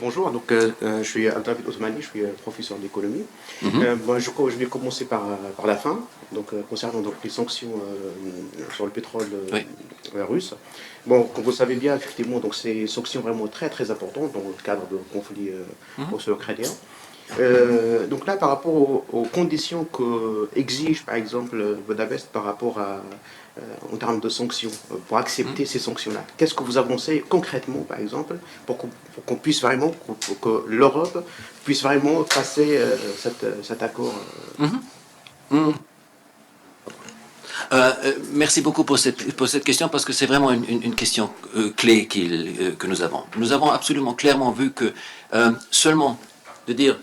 Bonjour, je suis Abdelhamid Othmani, je suis professeur d'économie. Je vais commencer par la fin, concernant les sanctions sur le pétrole Oui. russe. Bon, comme vous le savez bien, effectivement, c'est des sanctions vraiment très très importantes dans le cadre du conflit Mhm. russo-ukrainien. Donc là, par rapport aux conditions que exige, par exemple, Budapest par rapport en termes de sanctions, pour Mhm. accepter ces sanctions-là, qu'est-ce que vous avancez concrètement, par exemple, pour qu'on puisse vraiment, pour que l'Europe puisse vraiment passer cet accord Mhm. Mhm. Merci beaucoup pour cette question parce que c'est vraiment une question clé que nous avons. Nous avons absolument clairement vu que seulement de dire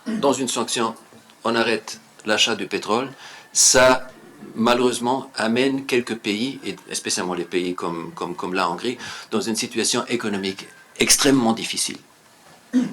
dans une sanction on arrête l'achat du pétrole, ça malheureusement amène quelques pays, et spécialement les pays comme la Hongrie, dans une situation économique extrêmement difficile.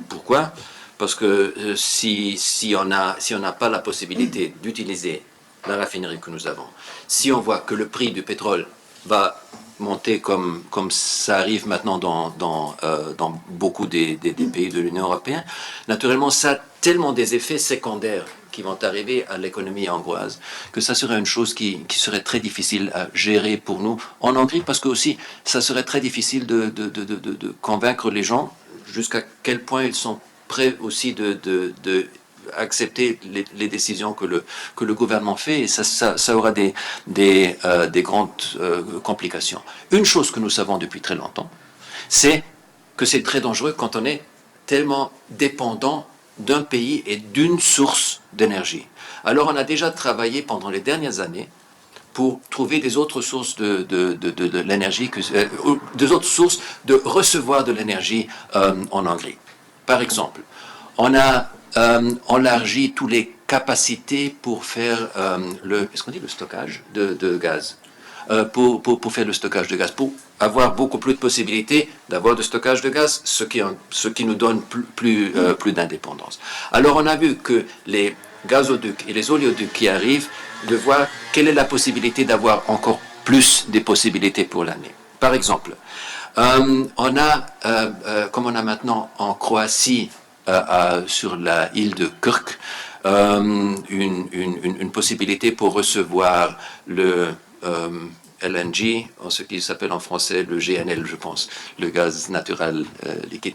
Pourquoi? Parce que si on n'a pas la possibilité d'utiliser la raffinerie que nous avons, si on voit que le prix du pétrole va monter comme ça arrive maintenant dans beaucoup des pays de l'Union européenne, naturellement ça a tellement des effets secondaires qui vont arriver à l'économie hongroise, que ça serait une chose qui serait très difficile à gérer pour nous en Hongrie, parce que aussi ça serait très difficile de convaincre les gens jusqu'à quel point ils sont prêts aussi de accepter les décisions que le gouvernement fait, et ça aura des grandes complications. Une chose que nous savons depuis très longtemps, c'est que c'est très dangereux quand on est tellement dépendant d'un pays et d'une source d'énergie. Alors on a déjà travaillé pendant les dernières années pour trouver des autres sources de l'énergie, des autres sources de recevoir de l'énergie en Hongrie. Par exemple, on a élargi toutes les capacités pour faire est-ce qu'on dit le stockage de gaz, pour faire le stockage de gaz, pour avoir beaucoup plus de possibilités d'avoir de stockage de gaz, ce qui nous donne plus d'indépendance. Alors on a vu que les gazoducs et les oléoducs qui arrivent, de voir quelle est la possibilité d'avoir encore plus de possibilités pour l'année. Par exemple, comme on a maintenant en Croatie, sur la île de Krk, une possibilité pour recevoir le LNG, ce qui s'appelle en français le GNL, je pense, le gaz naturel liquide,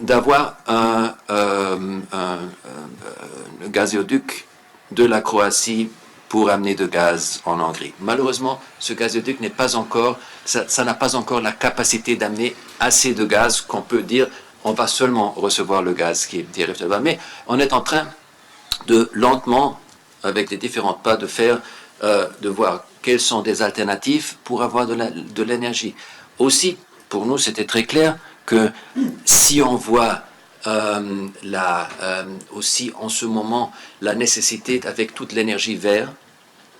d'avoir un gazoduc de la Croatie pour amener de gaz en Hongrie. Malheureusement, ce gazoduc n'est pas encore, ça n'a pas encore la capacité d'amener assez de gaz qu'on peut dire on va seulement recevoir le gaz qui arrive de là-bas. Mais on est en train de lentement, avec les différents pas, de voir quelles sont des alternatives pour avoir de l'énergie. Aussi, pour nous, c'était très clair que si on voit aussi en ce moment la nécessité avec toute l'énergie verte,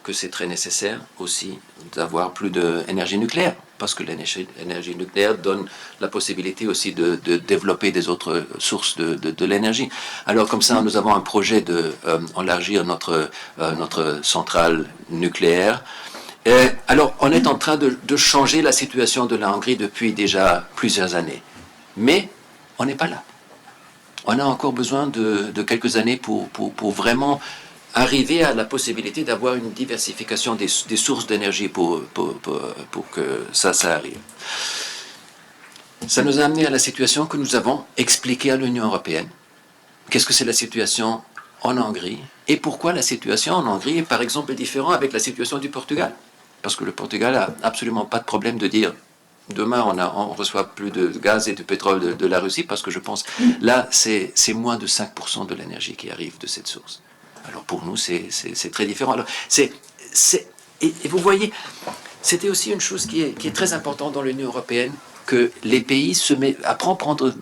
que c'est très nécessaire aussi d'avoir plus d'énergie nucléaire, parce que l'énergie nucléaire donne la possibilité aussi de développer des autres sources de l'énergie. Alors comme ça, nous avons un projet d'élargir notre centrale nucléaire. Alors on est en train de changer la situation de la Hongrie depuis déjà plusieurs années. Mais on n'est pas là. On a encore besoin de quelques années pour vraiment arriver à la possibilité d'avoir une diversification des sources d'énergie pour que ça arrive. Ça nous a amené à la situation que nous avons expliquée à l'Union européenne. Qu'est-ce que c'est la situation en Hongrie et pourquoi la situation en Hongrie est par exemple différente avec la situation du Portugal. Parce que le Portugal n'a absolument pas de problème de dire demain on reçoit plus de gaz et de pétrole de la Russie, parce que je pense là c'est moins de 5% de l'énergie qui arrive de cette source. Alors pour nous c'est très différent. Alors, et vous voyez, c'était aussi une chose qui est très importante dans l'Union européenne, que les pays se mettent à prendre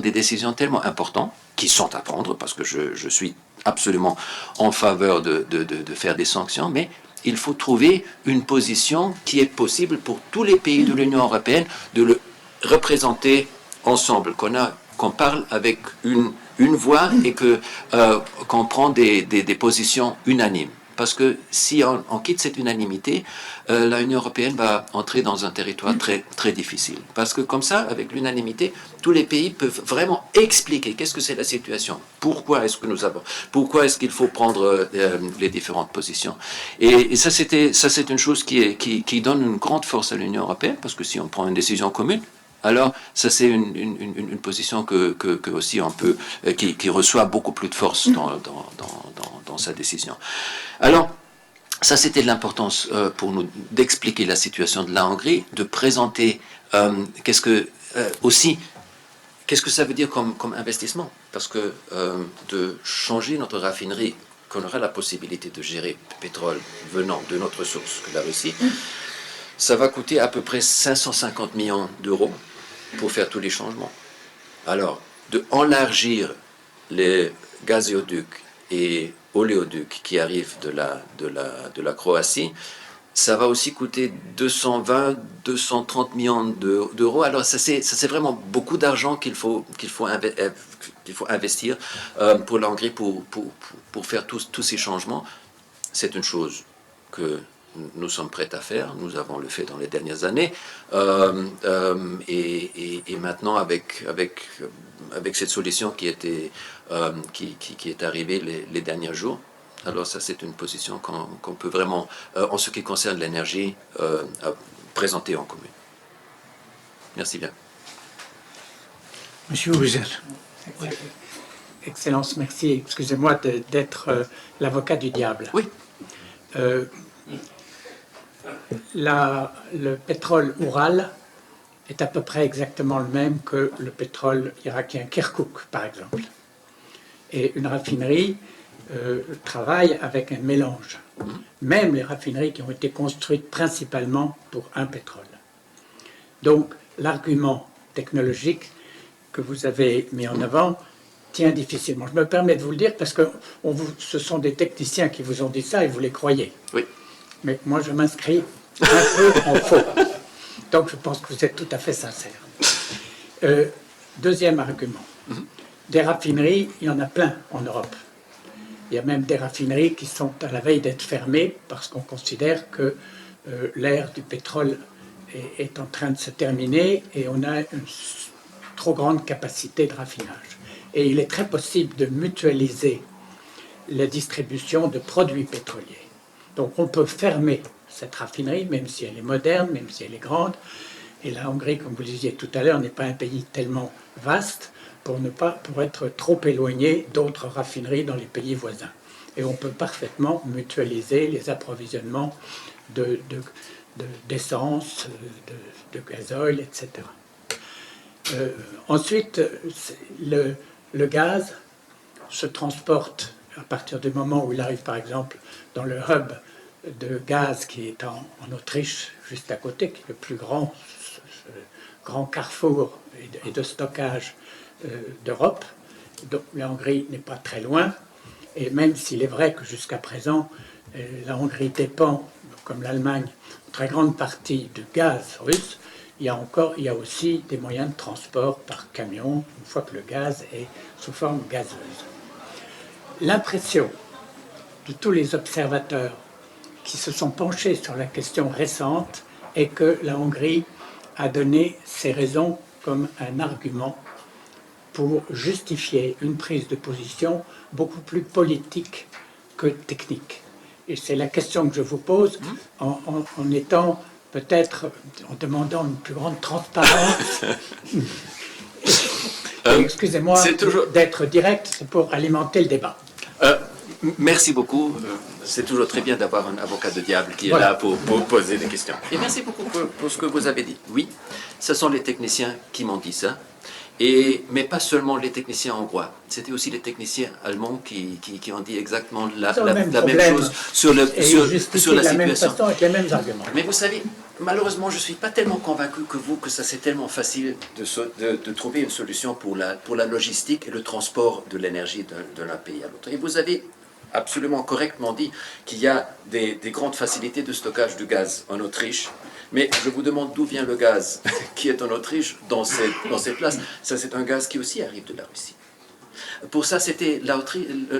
des décisions tellement importantes, qui sont à prendre, parce que je suis absolument en faveur de faire des sanctions, mais il faut trouver une position qui est possible pour tous les pays de l'Union européenne, de le représenter ensemble, qu'on parle avec une voix et qu'on prend des positions unanimes. Parce que si on quitte cette unanimité, l'Union européenne va entrer dans un territoire très, très difficile. Parce que comme ça, avec l'unanimité, tous les pays peuvent vraiment expliquer qu'est-ce que c'est la situation, pourquoi est-ce que nous avons, pourquoi est-ce qu'il faut prendre les différentes positions. Et ça, c'est une chose qui donne une grande force à l'Union européenne, parce que si on prend une décision commune, alors ça c'est une position que aussi on peut, qui reçoit beaucoup plus de force dans sa décision. Alors, ça, c'était de l'importance pour nous d'expliquer la situation de la Hongrie, de présenter qu'est-ce que ça veut dire comme investissement. Parce que de changer notre raffinerie, qu'on aura la possibilité de gérer le pétrole venant de notre source, que la Russie, ça va coûter à peu près 550 millions d'euros pour faire tous les changements. Alors, de élargir les gazéoducs et oléoducs qui arrivent de la Croatie, ça va aussi coûter 220-230 millions d'euros. Alors ça c'est vraiment beaucoup d'argent qu'il faut investir pour la Hongrie pour faire tous ces changements. C'est une chose que nous sommes prêts à faire, nous avons le fait dans les dernières années, et maintenant avec cette solution qui est arrivée les derniers jours, alors ça c'est une position qu'on peut vraiment, en ce qui concerne l'énergie, présenter en commune. Merci bien. Monsieur Houser. Excellence, merci. Excusez-moi d'être l'avocat du diable. Oui. Le pétrole Oural est à peu près exactement le même que le pétrole irakien Kirkuk, par exemple. Et une raffinerie travaille avec un mélange. Même les raffineries qui ont été construites principalement pour un pétrole. Donc, l'argument technologique que vous avez mis en avant tient difficilement. Je me permets de vous le dire parce que ce sont des techniciens qui vous ont dit ça et vous les croyez. Oui. Mais moi, je m'inscris un peu en faux. Donc, je pense que vous êtes tout à fait sincère. Deuxième argument. Des raffineries, il y en a plein en Europe. Il y a même des raffineries qui sont à la veille d'être fermées parce qu'on considère que l'ère du pétrole est en train de se terminer et on a une trop grande capacité de raffinage. Et il est très possible de mutualiser la distribution de produits pétroliers. Donc on peut fermer cette raffinerie, même si elle est moderne, même si elle est grande. Et la Hongrie, comme vous le disiez tout à l'heure, n'est pas un pays tellement vaste pour être trop éloigné d'autres raffineries dans les pays voisins. Et on peut parfaitement mutualiser les approvisionnements d'essence, de gasoil, etc. Ensuite, le gaz se transporte à partir du moment où il arrive, par exemple, dans le hub de gaz qui est en Autriche, juste à côté, qui est le plus grand carrefour et de stockage d'Europe. Donc la Hongrie n'est pas très loin. Et même s'il est vrai que jusqu'à présent, la Hongrie dépend, comme l'Allemagne, en très grande partie du gaz russe, il y a aussi des moyens de transport par camion, une fois que le gaz est sous forme gazeuse. L'impression de tous les observateurs qui se sont penchés sur la question récente est que la Hongrie a donné ses raisons comme un argument pour justifier une prise de position beaucoup plus politique que technique. Et c'est la question que je vous pose en étant peut-être, en demandant une plus grande transparence. Excusez-moi d'être direct, c'est pour alimenter le débat. Merci beaucoup. C'est toujours très bien d'avoir un avocat de diable qui est là pour poser des questions. Et merci beaucoup pour ce que vous avez dit. Oui, ce sont les techniciens qui m'ont dit ça. Mais pas seulement les techniciens hongrois. C'était aussi les techniciens allemands qui ont dit exactement la même chose sur la situation. Même façon, avec les mêmes arguments. Mais vous savez, malheureusement, je ne suis pas tellement convaincu que vous que ça c'est tellement facile de trouver une solution pour la logistique et le transport de l'énergie d'un pays à l'autre. Et vous avez absolument correctement dit qu'il y a des grandes facilités de stockage de gaz en Autriche. Mais je vous demande d'où vient le gaz qui est en Autriche dans ces places. Ça, c'est un gaz qui aussi arrive de la Russie. Pour ça,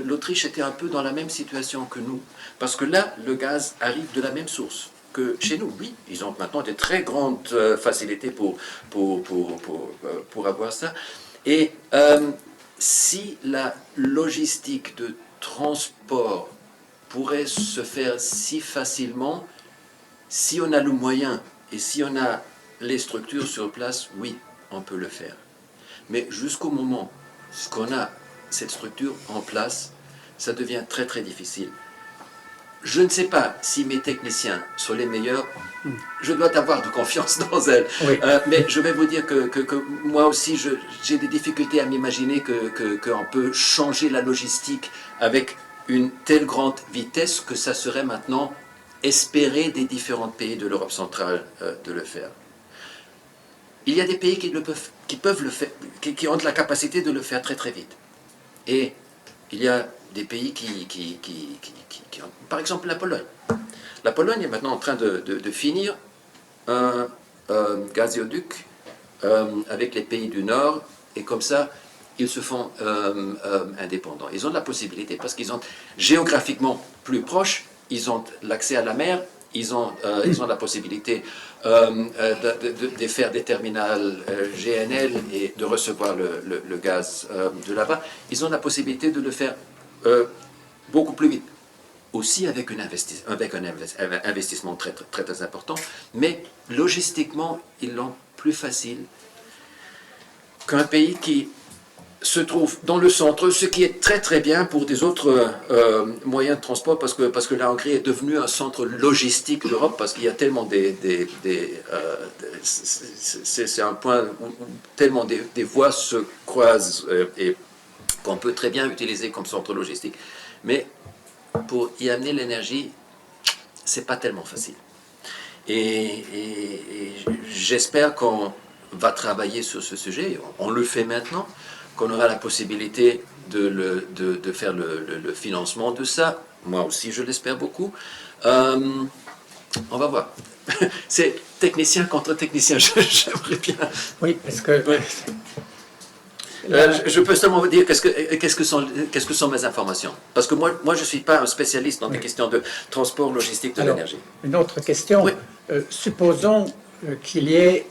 l'Autriche était un peu dans la même situation que nous. Parce que là, le gaz arrive de la même source que chez nous. Oui, ils ont maintenant des très grandes facilités pour avoir ça. Et si la logistique de transport pourrait se faire si facilement, si on a le moyen et si on a les structures sur place, oui, on peut le faire. Mais jusqu'au moment où on a cette structure en place, ça devient très très difficile. Je ne sais pas si mes techniciens sont les meilleurs. Je dois avoir de confiance dans elles. Oui. Mais je vais vous dire que moi aussi, j'ai des difficultés à m'imaginer qu'on peut changer la logistique avec une telle grande vitesse que ça serait maintenant espéré des différents pays de l'Europe centrale de le faire. Il y a des pays qui peuvent le faire, qui ont la capacité de le faire très très vite. Et il y a des pays qui ont, par exemple la Pologne. La Pologne est maintenant en train de finir un gazoduc avec les pays du Nord, et comme ça, ils se font indépendants. Ils ont de la possibilité parce qu'ils sont géographiquement plus proches, ils ont l'accès à la mer, ils ont la possibilité de faire des terminales GNL et de recevoir le gaz de là-bas. Ils ont la possibilité de le faire beaucoup plus vite. Aussi avec un investissement très, très, très important, mais logistiquement, ils l'ont plus facile qu'un pays qui se trouve dans le centre, ce qui est très très bien pour des autres moyens de transport, parce que la Hongrie est devenue un centre logistique d'Europe, parce qu'il y a tellement c'est un point où tellement des voies se croisent et qu'on peut très bien utiliser comme centre logistique. Mais pour y amener l'énergie, c'est pas tellement facile. Et j'espère qu'on va travailler sur ce sujet. On le fait maintenant, qu'on aura la possibilité de faire le financement de ça. Moi aussi, je l'espère beaucoup. On va voir. C'est technicien contre technicien, j'aimerais bien. Oui, parce que... Ouais. Je peux seulement vous dire qu'est-ce que sont mes informations. Parce que moi je ne suis pas un spécialiste dans des questions de transport, logistique de l'énergie. Une autre question. Oui. Supposons qu'il y ait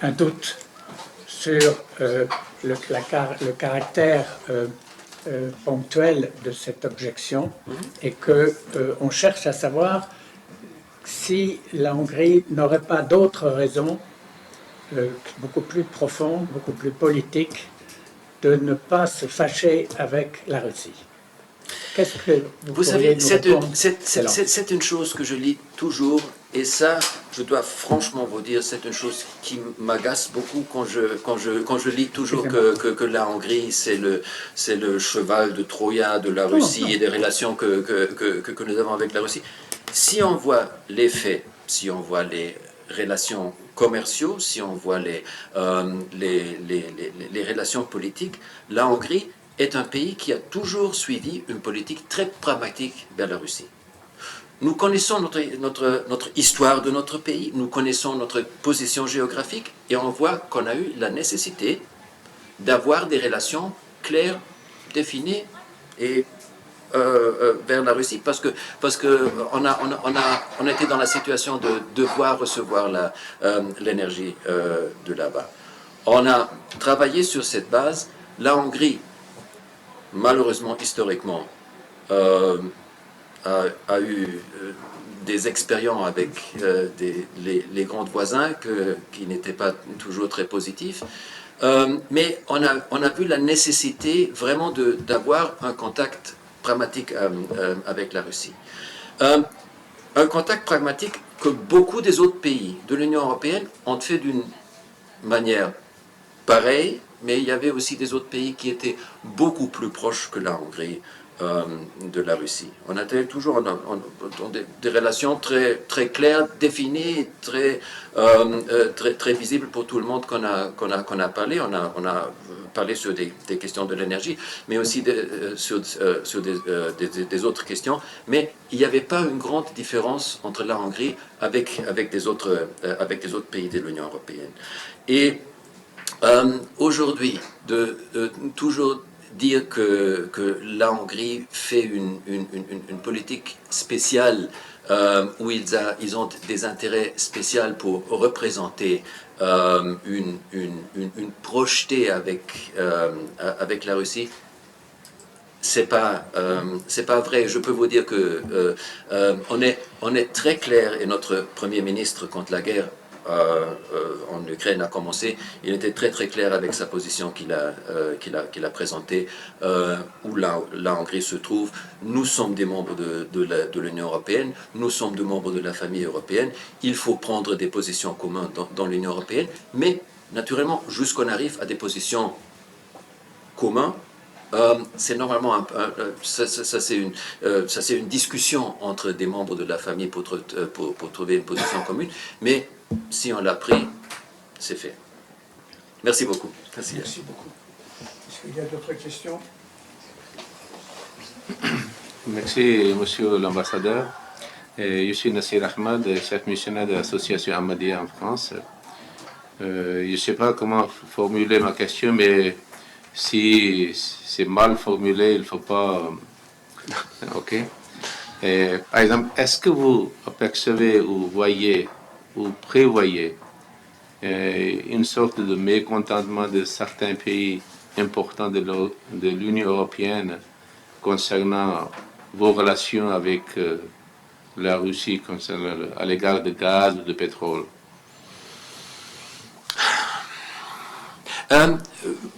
un doute sur le caractère ponctuel de cette objection et qu'on cherche à savoir si la Hongrie n'aurait pas d'autres raisons beaucoup plus profonde, beaucoup plus politique, de ne pas se fâcher avec la Russie. Qu'est-ce que vous savez, c'est une chose que je lis toujours, et ça, je dois franchement vous dire, c'est une chose qui m'agace beaucoup quand je lis toujours que la Hongrie, c'est le cheval de Troie de la Russie et des relations que nous avons avec la Russie. Si on voit les faits, si on voit les relations commerciaux, si on voit les relations politiques, la Hongrie est un pays qui a toujours suivi une politique très pragmatique vers la Russie. Nous connaissons notre histoire de notre pays, nous connaissons notre position géographique, et on voit qu'on a eu la nécessité d'avoir des relations claires, définies et vers la Russie, parce que on était dans la situation de devoir recevoir l'énergie de là-bas. On a travaillé sur cette base. La Hongrie, malheureusement, historiquement, a eu des expériences avec les grands voisins qui n'étaient pas toujours très positifs. Mais on a vu la nécessité vraiment d'avoir un contact pragmatique avec la Russie. Un contact pragmatique que beaucoup des autres pays de l'Union européenne ont fait d'une manière pareille, mais il y avait aussi des autres pays qui étaient beaucoup plus proches que la Hongrie de la Russie. On était toujours dans des relations très, très claires, définies, très visibles pour tout le monde qu'on a parlé. On a parlé sur des questions de l'énergie, mais aussi sur des autres questions. Mais il n'y avait pas une grande différence entre la Hongrie avec des autres pays de l'Union européenne. Et aujourd'hui, toujours dire que la Hongrie fait une politique spéciale où ils ont des intérêts spéciaux pour représenter une projetée avec la Russie, c'est pas vrai. Je peux vous dire que on est très clair, et notre Premier ministre, quand la guerre en Ukraine a commencé, il était très très clair avec sa position qu'il a présentée, où la Hongrie se trouve. Nous sommes des membres de l'Union européenne, nous sommes des membres de la famille européenne. Il faut prendre des positions communes dans l'Union européenne, mais naturellement, jusqu'on arrive à des positions communes, c'est normalement ça c'est une discussion entre des membres de la famille pour trouver une position commune, mais si on l'a pris, c'est fait. Merci beaucoup. Merci beaucoup. Est-ce qu'il y a d'autres questions? Merci, monsieur l'ambassadeur. Je suis Nassir Ahmad, chef missionnaire de l'association Ahmadiyya en France. Je ne sais pas comment formuler ma question, mais si c'est mal formulé, il ne faut pas... OK. Par exemple, est-ce que vous apercevez ou voyez ou prévoyez une sorte de mécontentement de certains pays importants de l'Union européenne concernant vos relations avec la Russie à l'égard de gaz ou de pétrole?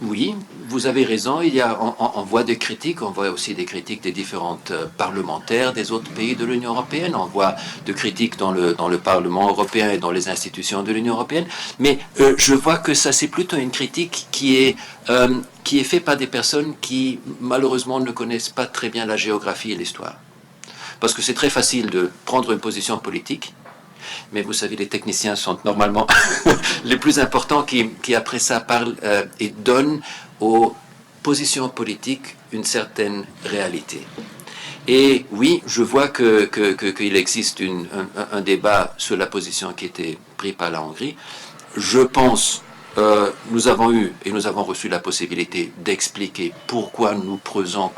Oui, vous avez raison. Il y a, on voit des critiques, on voit aussi des critiques des différentes parlementaires des autres pays de l'Union européenne. On voit des critiques dans le Parlement européen et dans les institutions de l'Union européenne. Mais je vois que ça, c'est plutôt une critique qui est faite par des personnes qui, malheureusement, ne connaissent pas très bien la géographie et l'histoire. Parce que c'est très facile de prendre une position politique, mais vous savez, les techniciens sont normalement les plus importants qui après ça parlent et donnent aux positions politiques une certaine réalité. Et oui, je vois qu'il existe un débat sur la position qui était prise par la Hongrie. Je pense, nous avons eu et nous avons reçu la possibilité d'expliquer pourquoi nous prenons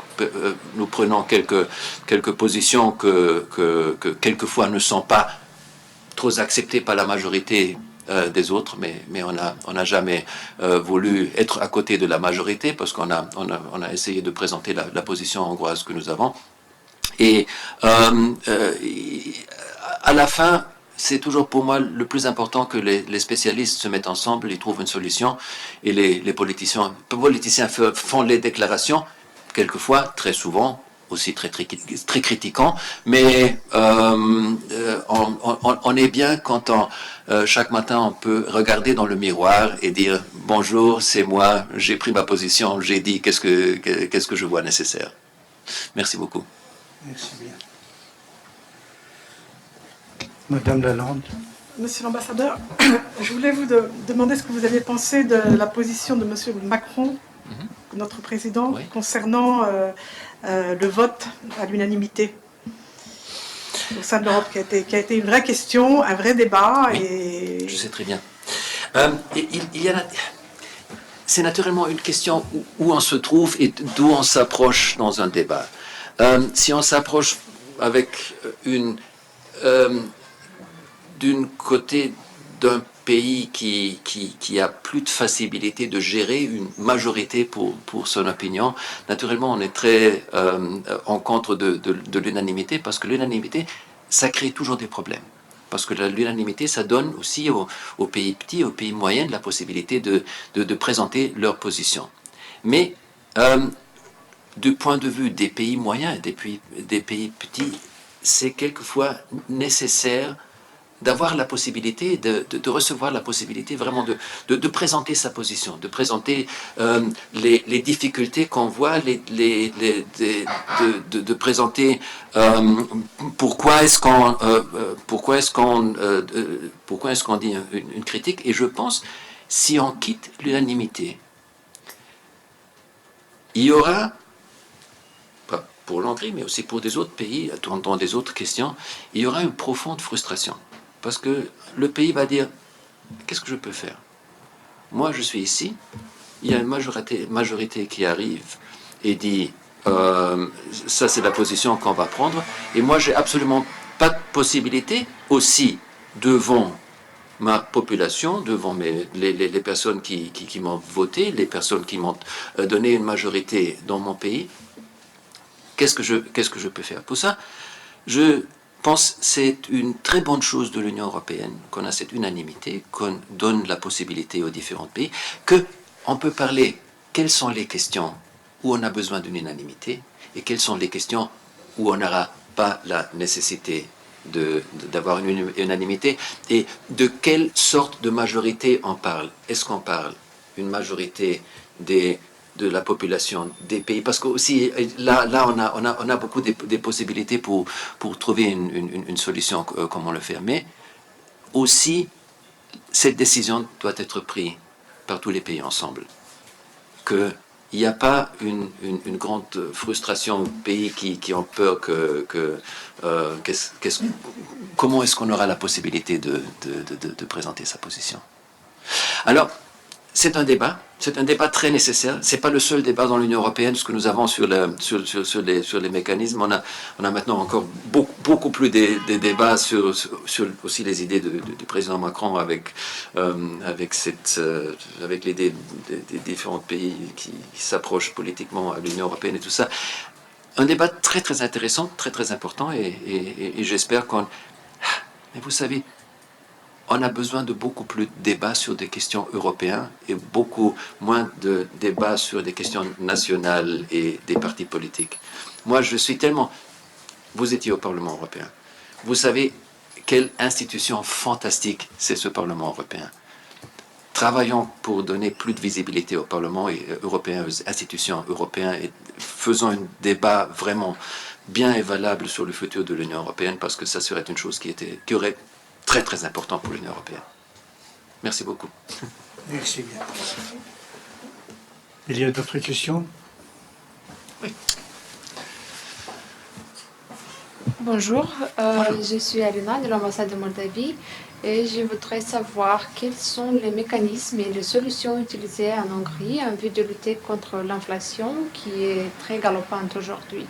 quelques positions que quelquefois ne sont pas trop acceptées par la majorité des autres, mais on n'a jamais voulu être à côté de la majorité parce qu'on a essayé de présenter la position hongroise que nous avons. Et à la fin, c'est toujours pour moi le plus important que les spécialistes se mettent ensemble, ils trouvent une solution, et les politiciens font les déclarations, quelquefois, très souvent, aussi très critiquant, mais on est bien quand chaque matin on peut regarder dans le miroir et dire « Bonjour, c'est moi, j'ai pris ma position, j'ai dit qu'est-ce que je vois nécessaire ». Merci beaucoup. Merci bien. Madame Lalande. Monsieur l'ambassadeur, je voulais vous demander ce que vous aviez pensé de la position de Monsieur Macron, notre président, oui, concernant le vote à l'unanimité au sein de l'Europe, qui a été une vraie question, un vrai débat. Oui, et... Je sais très bien. C'est naturellement une question où on se trouve et d'où on s'approche dans un débat. Si on s'approche avec d'un côté d'un pays qui a plus de facilité de gérer une majorité pour son opinion, naturellement on est très en contre de l'unanimité, parce que l'unanimité, ça crée toujours des problèmes. Parce que l'unanimité, ça donne aussi aux pays petits, aux pays moyens, la possibilité de présenter leur position. Mais du point de vue des pays moyens et des pays petits, c'est quelquefois nécessaire d'avoir la possibilité, de recevoir la possibilité vraiment de présenter sa position, de présenter les difficultés qu'on voit, de présenter pourquoi est-ce qu'on dit une critique. Et je pense, si on quitte l'unanimité, il y aura, pas pour l'Hongrie, mais aussi pour des autres pays, dans des autres questions, il y aura une profonde frustration. Parce que le pays va dire, qu'est-ce que je peux faire? Moi, je suis ici, il y a une majorité qui arrive, et dit ça c'est la position qu'on va prendre, et moi j'ai absolument pas de possibilité aussi devant ma population, devant les personnes qui m'ont voté, les personnes qui m'ont donné une majorité dans mon pays. Qu'est-ce que je peux faire? Pour ça, je pense que c'est une très bonne chose de l'Union européenne qu'on a cette unanimité, qu'on donne la possibilité aux différents pays, qu'on peut parler quelles sont les questions où on a besoin d'une unanimité et quelles sont les questions où on n'aura pas la nécessité d'avoir une unanimité, et de quelle sorte de majorité on parle. Est-ce qu'on parle une majorité de la population des pays, parce que aussi là on a beaucoup des possibilités pour trouver une solution, comment le faire, mais aussi cette décision doit être prise par tous les pays ensemble, qu'il n'y a pas une grande frustration aux pays qui ont peur comment est-ce qu'on aura la possibilité de présenter sa position. Alors, c'est un débat très nécessaire. C'est pas le seul débat dans l'Union européenne, ce que nous avons sur les mécanismes. On a maintenant encore beaucoup plus des débats sur aussi les idées du président Macron avec l'idée des différents pays qui s'approchent politiquement à l'Union européenne et tout ça. Un débat très très intéressant, très très important, et j'espère qu'on... Mais vous savez, on a besoin de beaucoup plus de débats sur des questions européennes et beaucoup moins de débats sur des questions nationales et des partis politiques. Moi, je suis tellement... Vous étiez au Parlement européen. Vous savez quelle institution fantastique c'est ce Parlement européen. Travaillons pour donner plus de visibilité au Parlement européen, aux institutions européennes, et faisons un débat vraiment bien et valable sur le futur de l'Union européenne, parce que ça serait une chose qui aurait très très important pour l'Union européenne. Merci beaucoup. Merci bien. Il y a d'autres questions? Oui. Bonjour, je suis Alina de l'ambassade de Moldavie et je voudrais savoir quels sont les mécanismes et les solutions utilisées en Hongrie en vue de lutter contre l'inflation qui est très galopante aujourd'hui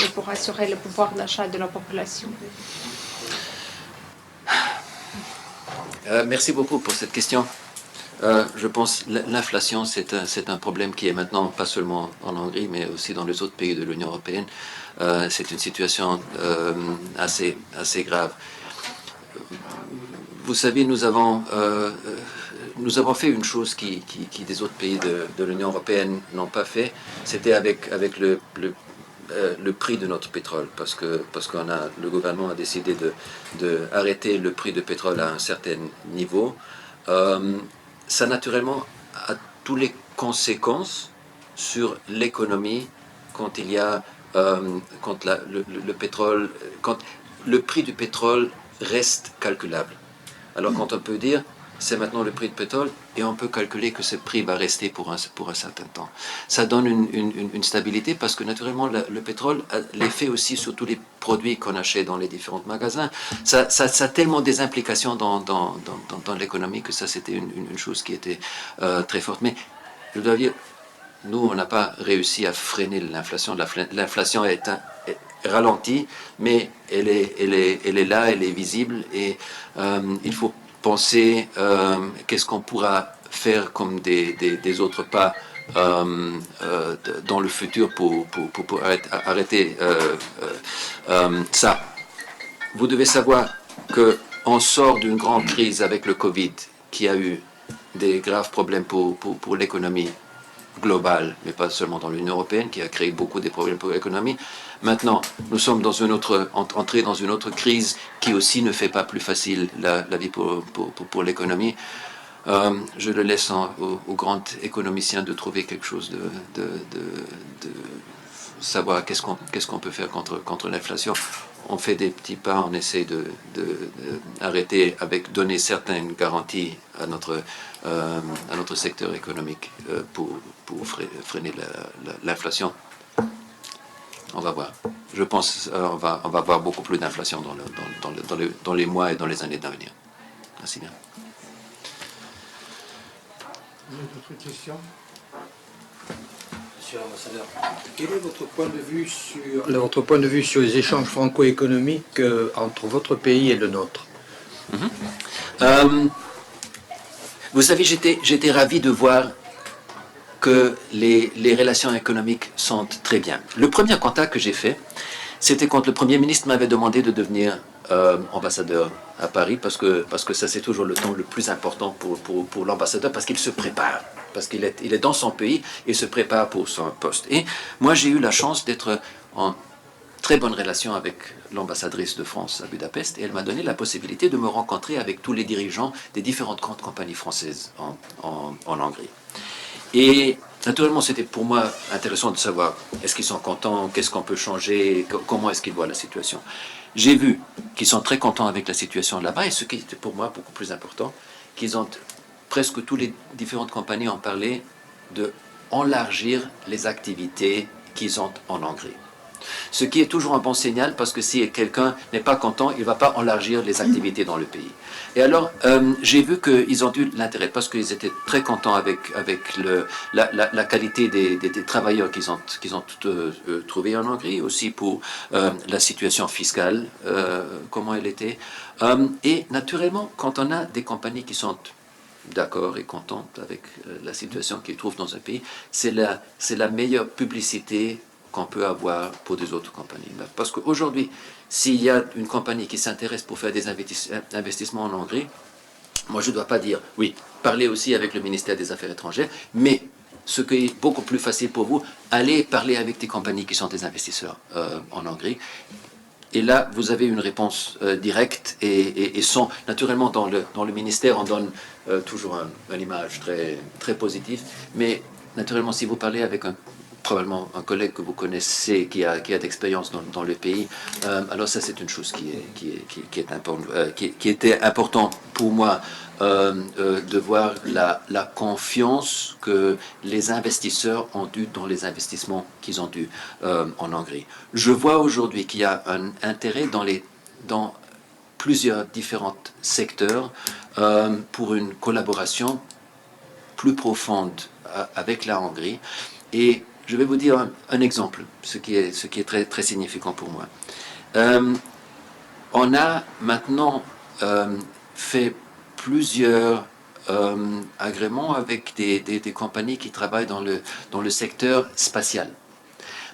et pour assurer le pouvoir d'achat de la population. Merci beaucoup pour cette question. Je pense que l'inflation, c'est un problème qui est maintenant pas seulement en Hongrie, mais aussi dans les autres pays de l'Union européenne. C'est une situation assez grave. Vous savez, nous avons fait une chose qui des autres pays de l'Union européenne n'ont pas fait. C'était avec le prix de notre pétrole, parce que le gouvernement a décidé de arrêter le prix de pétrole à un certain niveau. Ça naturellement a toutes les conséquences sur l'économie quand il y a quand le pétrole, quand le prix du pétrole reste calculable. Alors quand on peut dire c'est maintenant le prix du pétrole et on peut calculer que ce prix va rester pour un certain temps. Ça donne une stabilité, parce que naturellement le pétrole a l'effet aussi sur tous les produits qu'on achète dans les différents magasins. Ça a tellement des implications dans l'économie que ça c'était une chose qui était très forte. Mais je dois dire, nous on n'a pas réussi à freiner l'inflation. L'inflation est ralentie, mais elle est là, elle est visible, et il faut penser qu'est-ce qu'on pourra faire comme des autres pas dans le futur pour arrêter ça. Vous devez savoir qu'on sort d'une grande crise avec le Covid, qui a eu des graves problèmes pour l'économie globale, mais pas seulement dans l'Union européenne, qui a créé beaucoup de problèmes pour l'économie. Maintenant, nous sommes entrés dans une autre crise qui aussi ne fait pas plus facile la vie pour l'économie. Je le laisse aux grands économiciens de trouver quelque chose, de savoir qu'est-ce qu'on peut faire contre l'inflation. On fait des petits pas, on essaie d'arrêter donner certaines garanties à notre secteur économique pour freiner l'inflation. On va voir. Je pense qu'on va avoir beaucoup plus d'inflation dans les mois et dans les années à venir. Merci bien. Il y a d'autres questions? Monsieur l'ambassadeur, quel est votre point de vue sur les échanges franco-économiques entre votre pays et le nôtre? Vous savez, j'étais ravi de voir que les relations économiques sont très bien. Le premier contact que j'ai fait, c'était quand le Premier ministre m'avait demandé de devenir ambassadeur à Paris, parce que ça c'est toujours le temps le plus important pour l'ambassadeur, parce qu'il se prépare, parce qu'il est dans son pays, il se prépare pour son poste. Et moi j'ai eu la chance d'être en très bonne relation avec l'ambassadrice de France à Budapest, et elle m'a donné la possibilité de me rencontrer avec tous les dirigeants des différentes grandes compagnies françaises en Hongrie. Et naturellement, c'était pour moi intéressant de savoir est-ce qu'ils sont contents, qu'est-ce qu'on peut changer, comment est-ce qu'ils voient la situation. J'ai vu qu'ils sont très contents avec la situation là-bas, et ce qui était pour moi beaucoup plus important, qu'ils ont presque toutes les différentes compagnies ont parlé de élargir les activités qu'ils ont en Hongrie. Ce qui est toujours un bon signal, parce que si quelqu'un n'est pas content, il ne va pas élargir les activités dans le pays. Et alors, j'ai vu qu'ils ont eu l'intérêt, parce qu'ils étaient très contents avec la qualité des travailleurs qu'ils ont trouvés en Hongrie, aussi pour la situation fiscale, comment elle était. Et naturellement, quand on a des compagnies qui sont d'accord et contentes avec la situation qu'ils trouvent dans un pays, c'est la meilleure publicité qu'on peut avoir pour des autres compagnies. Parce qu'aujourd'hui, s'il y a une compagnie qui s'intéresse pour faire des investissements en Hongrie, moi je ne dois pas dire, oui, parlez aussi avec le ministère des Affaires étrangères, mais ce qui est beaucoup plus facile pour vous, allez parler avec des compagnies qui sont des investisseurs en Hongrie. Et là, vous avez une réponse directe et sans, naturellement, dans le ministère, on donne toujours une image très, très positive, mais naturellement, si vous parlez avec probablement un collègue que vous connaissez qui a d'expérience dans le pays. Alors ça, c'est une chose qui était important pour moi de voir la confiance que les investisseurs ont eue dans les investissements qu'ils ont eus en Hongrie. Je vois aujourd'hui qu'il y a un intérêt dans plusieurs différents secteurs pour une collaboration plus profonde avec la Hongrie. Et je vais vous dire un exemple, ce qui est très, très significant pour moi. On a maintenant fait plusieurs agréments avec des compagnies qui travaillent dans le secteur spatial.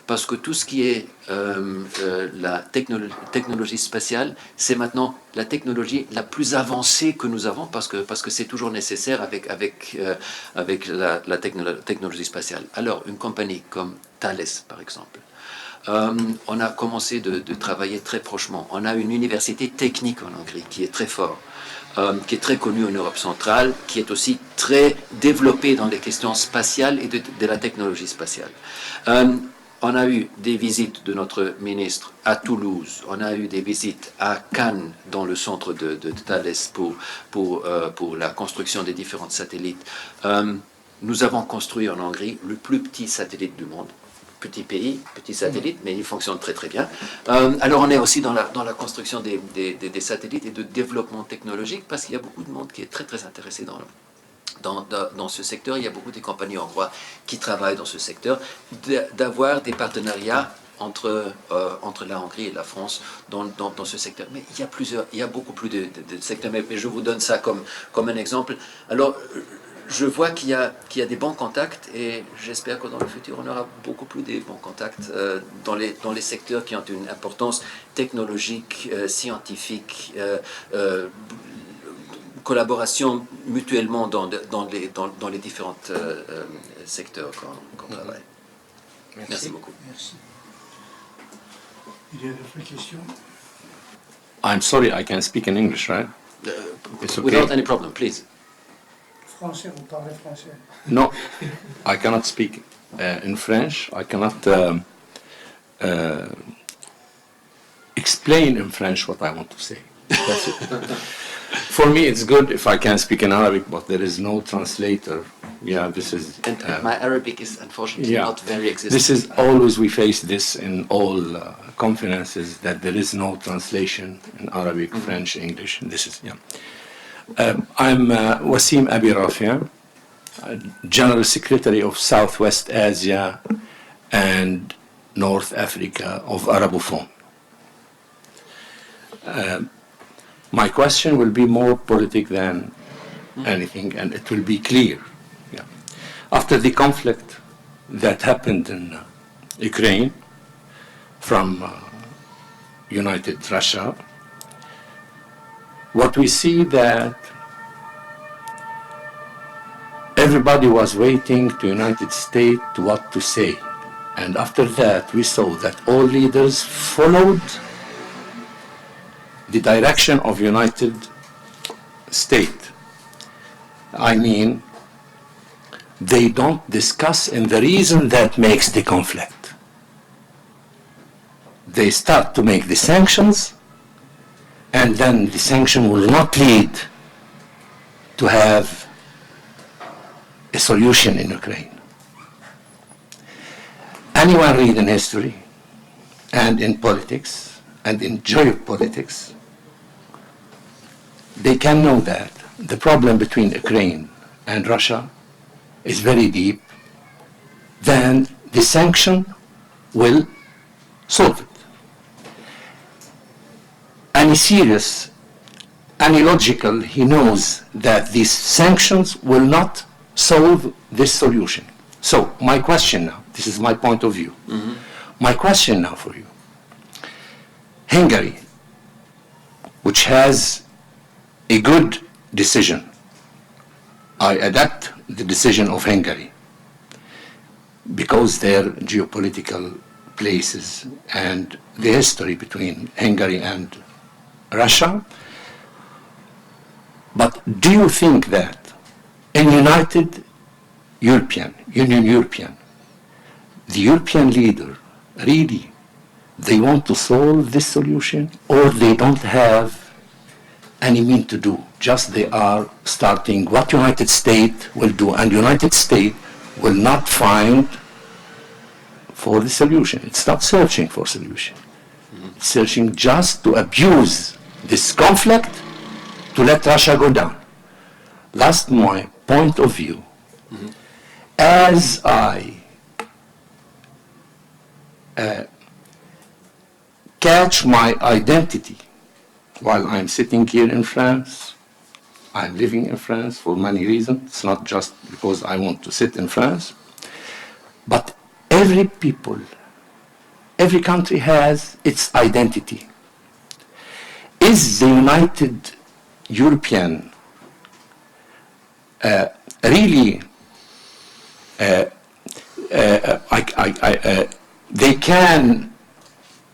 Parce que tout ce qui est la technologie spatiale, c'est maintenant la technologie la plus avancée que nous avons, parce que c'est toujours nécessaire avec la technologie spatiale. Alors, une compagnie comme Thales, par exemple, on a commencé de travailler très prochement. On a une université technique en Hongrie qui est très forte, qui est très connue en Europe centrale, qui est aussi très développée dans les questions spatiales et de la technologie spatiale. On a eu des visites de notre ministre à Toulouse, on a eu des visites à Cannes, dans le centre de Thales, pour la construction des différents satellites. Nous avons construit en Hongrie le plus petit satellite du monde. Petit pays, petit satellite, mais il fonctionne très très bien. Alors on est aussi dans la construction des satellites et de développement technologique, parce qu'il y a beaucoup de monde qui est très très intéressé dans ce secteur. Il y a beaucoup de compagnies hongroises qui travaillent dans ce secteur, d'avoir des partenariats entre la Hongrie et la France dans ce secteur. Mais il y a beaucoup plus de secteurs, mais je vous donne ça comme un exemple. Alors, je vois qu'il y a des bons contacts, et j'espère que dans le futur, on aura beaucoup plus de bons contacts dans les secteurs qui ont une importance technologique, scientifique, collaboration mutuellement dans les différents secteurs qu'on travaille. Merci beaucoup. Merci. Il y a d'autres questions? I'm sorry, I can speak in English, right? It's okay. Without any problem, please. Français, vous parlez français? No, I cannot speak in French. I cannot explain in French what I want to say. That's it. For me, it's good if I can speak in Arabic, but there is no translator. Yeah, this is... And my Arabic is unfortunately not very existent. This is always, we face this in all conferences, that there is no translation in Arabic, French, English. This is, I'm Wasim Abi Rafi'. General Secretary of Southwest Asia and North Africa of Arabophone. My question will be more politic than anything, and it will be clear. Yeah. After the conflict that happened in Ukraine from United Russia, what we see that everybody was waiting to United States what to say. And after that, we saw that all leaders followed the direction of United States. I mean, they don't discuss in the reason that makes the conflict. They start to make the sanctions, and then the sanction will not lead to have a solution in Ukraine. Anyone read in history and in politics and in geopolitics, they can know that the problem between Ukraine and Russia is very deep, then the sanction will solve it. Any serious, any logical, he knows that these sanctions will not solve this solution. So my question now, this is my point of view. My question now for you, Hungary, which has a good decision, I adapt the decision of Hungary because their geopolitical places and the history between Hungary and Russia. But do you think that in United European, the European leader really, they want to solve this solution, or they don't have any mean to do? Just they are starting what United States will do, and United States will not find for the solution. It's not searching for solution. It's searching just to abuse this conflict to let Russia go down. That's my point of view. As I catch my identity while I'm sitting here in France, I'm living in France for many reasons. It's not just because I want to sit in France, but every people, every country has its identity. Is the United European really they can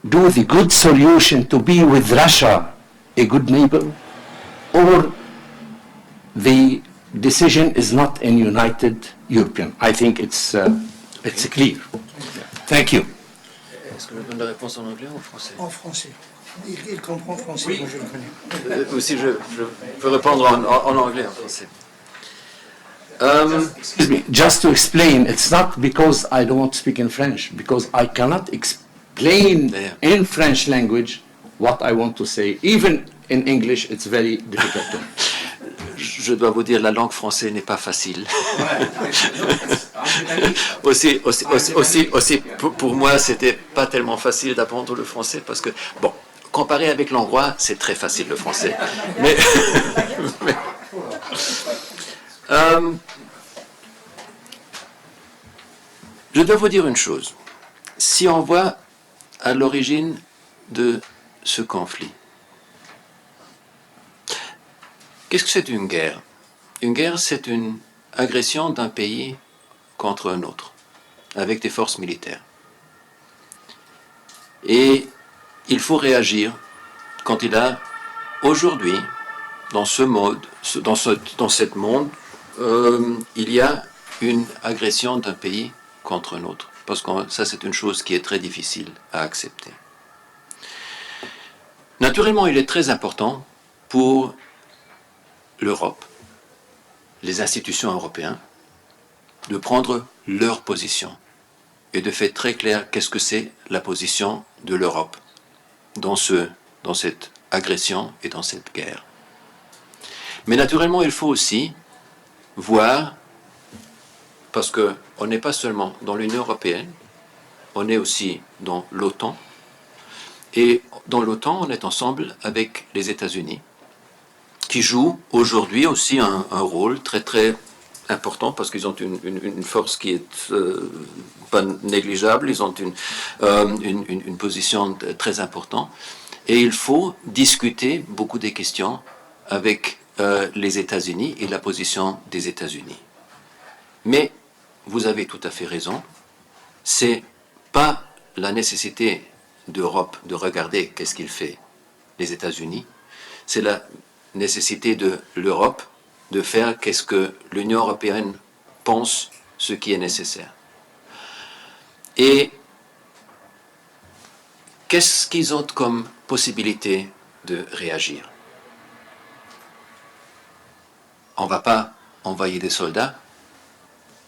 do the good solution to be with Russia, a good neighbor, or the decision is not in United European? I think it's clear. Thank you. Est-ce que je donne la réponse en anglais ou en français? En français. Il comprend français, moi je le connais. Aussi, je peux répondre en anglais, en français. Excuse me, just to explain, it's not because I don't speak in French, because I cannot explain in French language what I want to say. Even in English, it's very difficult. Je dois vous dire, la langue française n'est pas facile. aussi, pour moi, c'était pas tellement facile d'apprendre le français parce que, bon, comparé avec l'hongrois, c'est très facile le français. Mais je dois vous dire une chose. Si on voit à l'origine de ce conflit, qu'est-ce que c'est une guerre? Une guerre, c'est une agression d'un pays contre un autre, avec des forces militaires. Et il faut réagir quand il a, aujourd'hui, dans ce mode, dans cette monde, il y a une agression d'un pays contre un autre. Parce que ça, c'est une chose qui est très difficile à accepter. Naturellement, il est très important pour l'Europe, les institutions européennes, de prendre leur position et de faire très clair qu'est-ce que c'est la position de l'Europe dans cette agression et dans cette guerre. Mais naturellement, il faut aussi voir parce qu'on n'est pas seulement dans l'Union européenne, on est aussi dans l'OTAN. Et dans l'OTAN, on est ensemble avec les États-Unis, qui jouent aujourd'hui aussi un rôle très très important, parce qu'ils ont une force qui est pas négligeable, ils ont une position très importante. Et il faut discuter beaucoup des questions avec les États-Unis et la position des États-Unis. Mais vous avez tout à fait raison, c'est pas la nécessité d'Europe de regarder qu'est-ce qu'il fait les États-Unis, c'est la nécessité de l'Europe de faire qu'est-ce que l'Union européenne pense ce qui est nécessaire. Et qu'est-ce qu'ils ont comme possibilité de réagir? On ne va pas envoyer des soldats,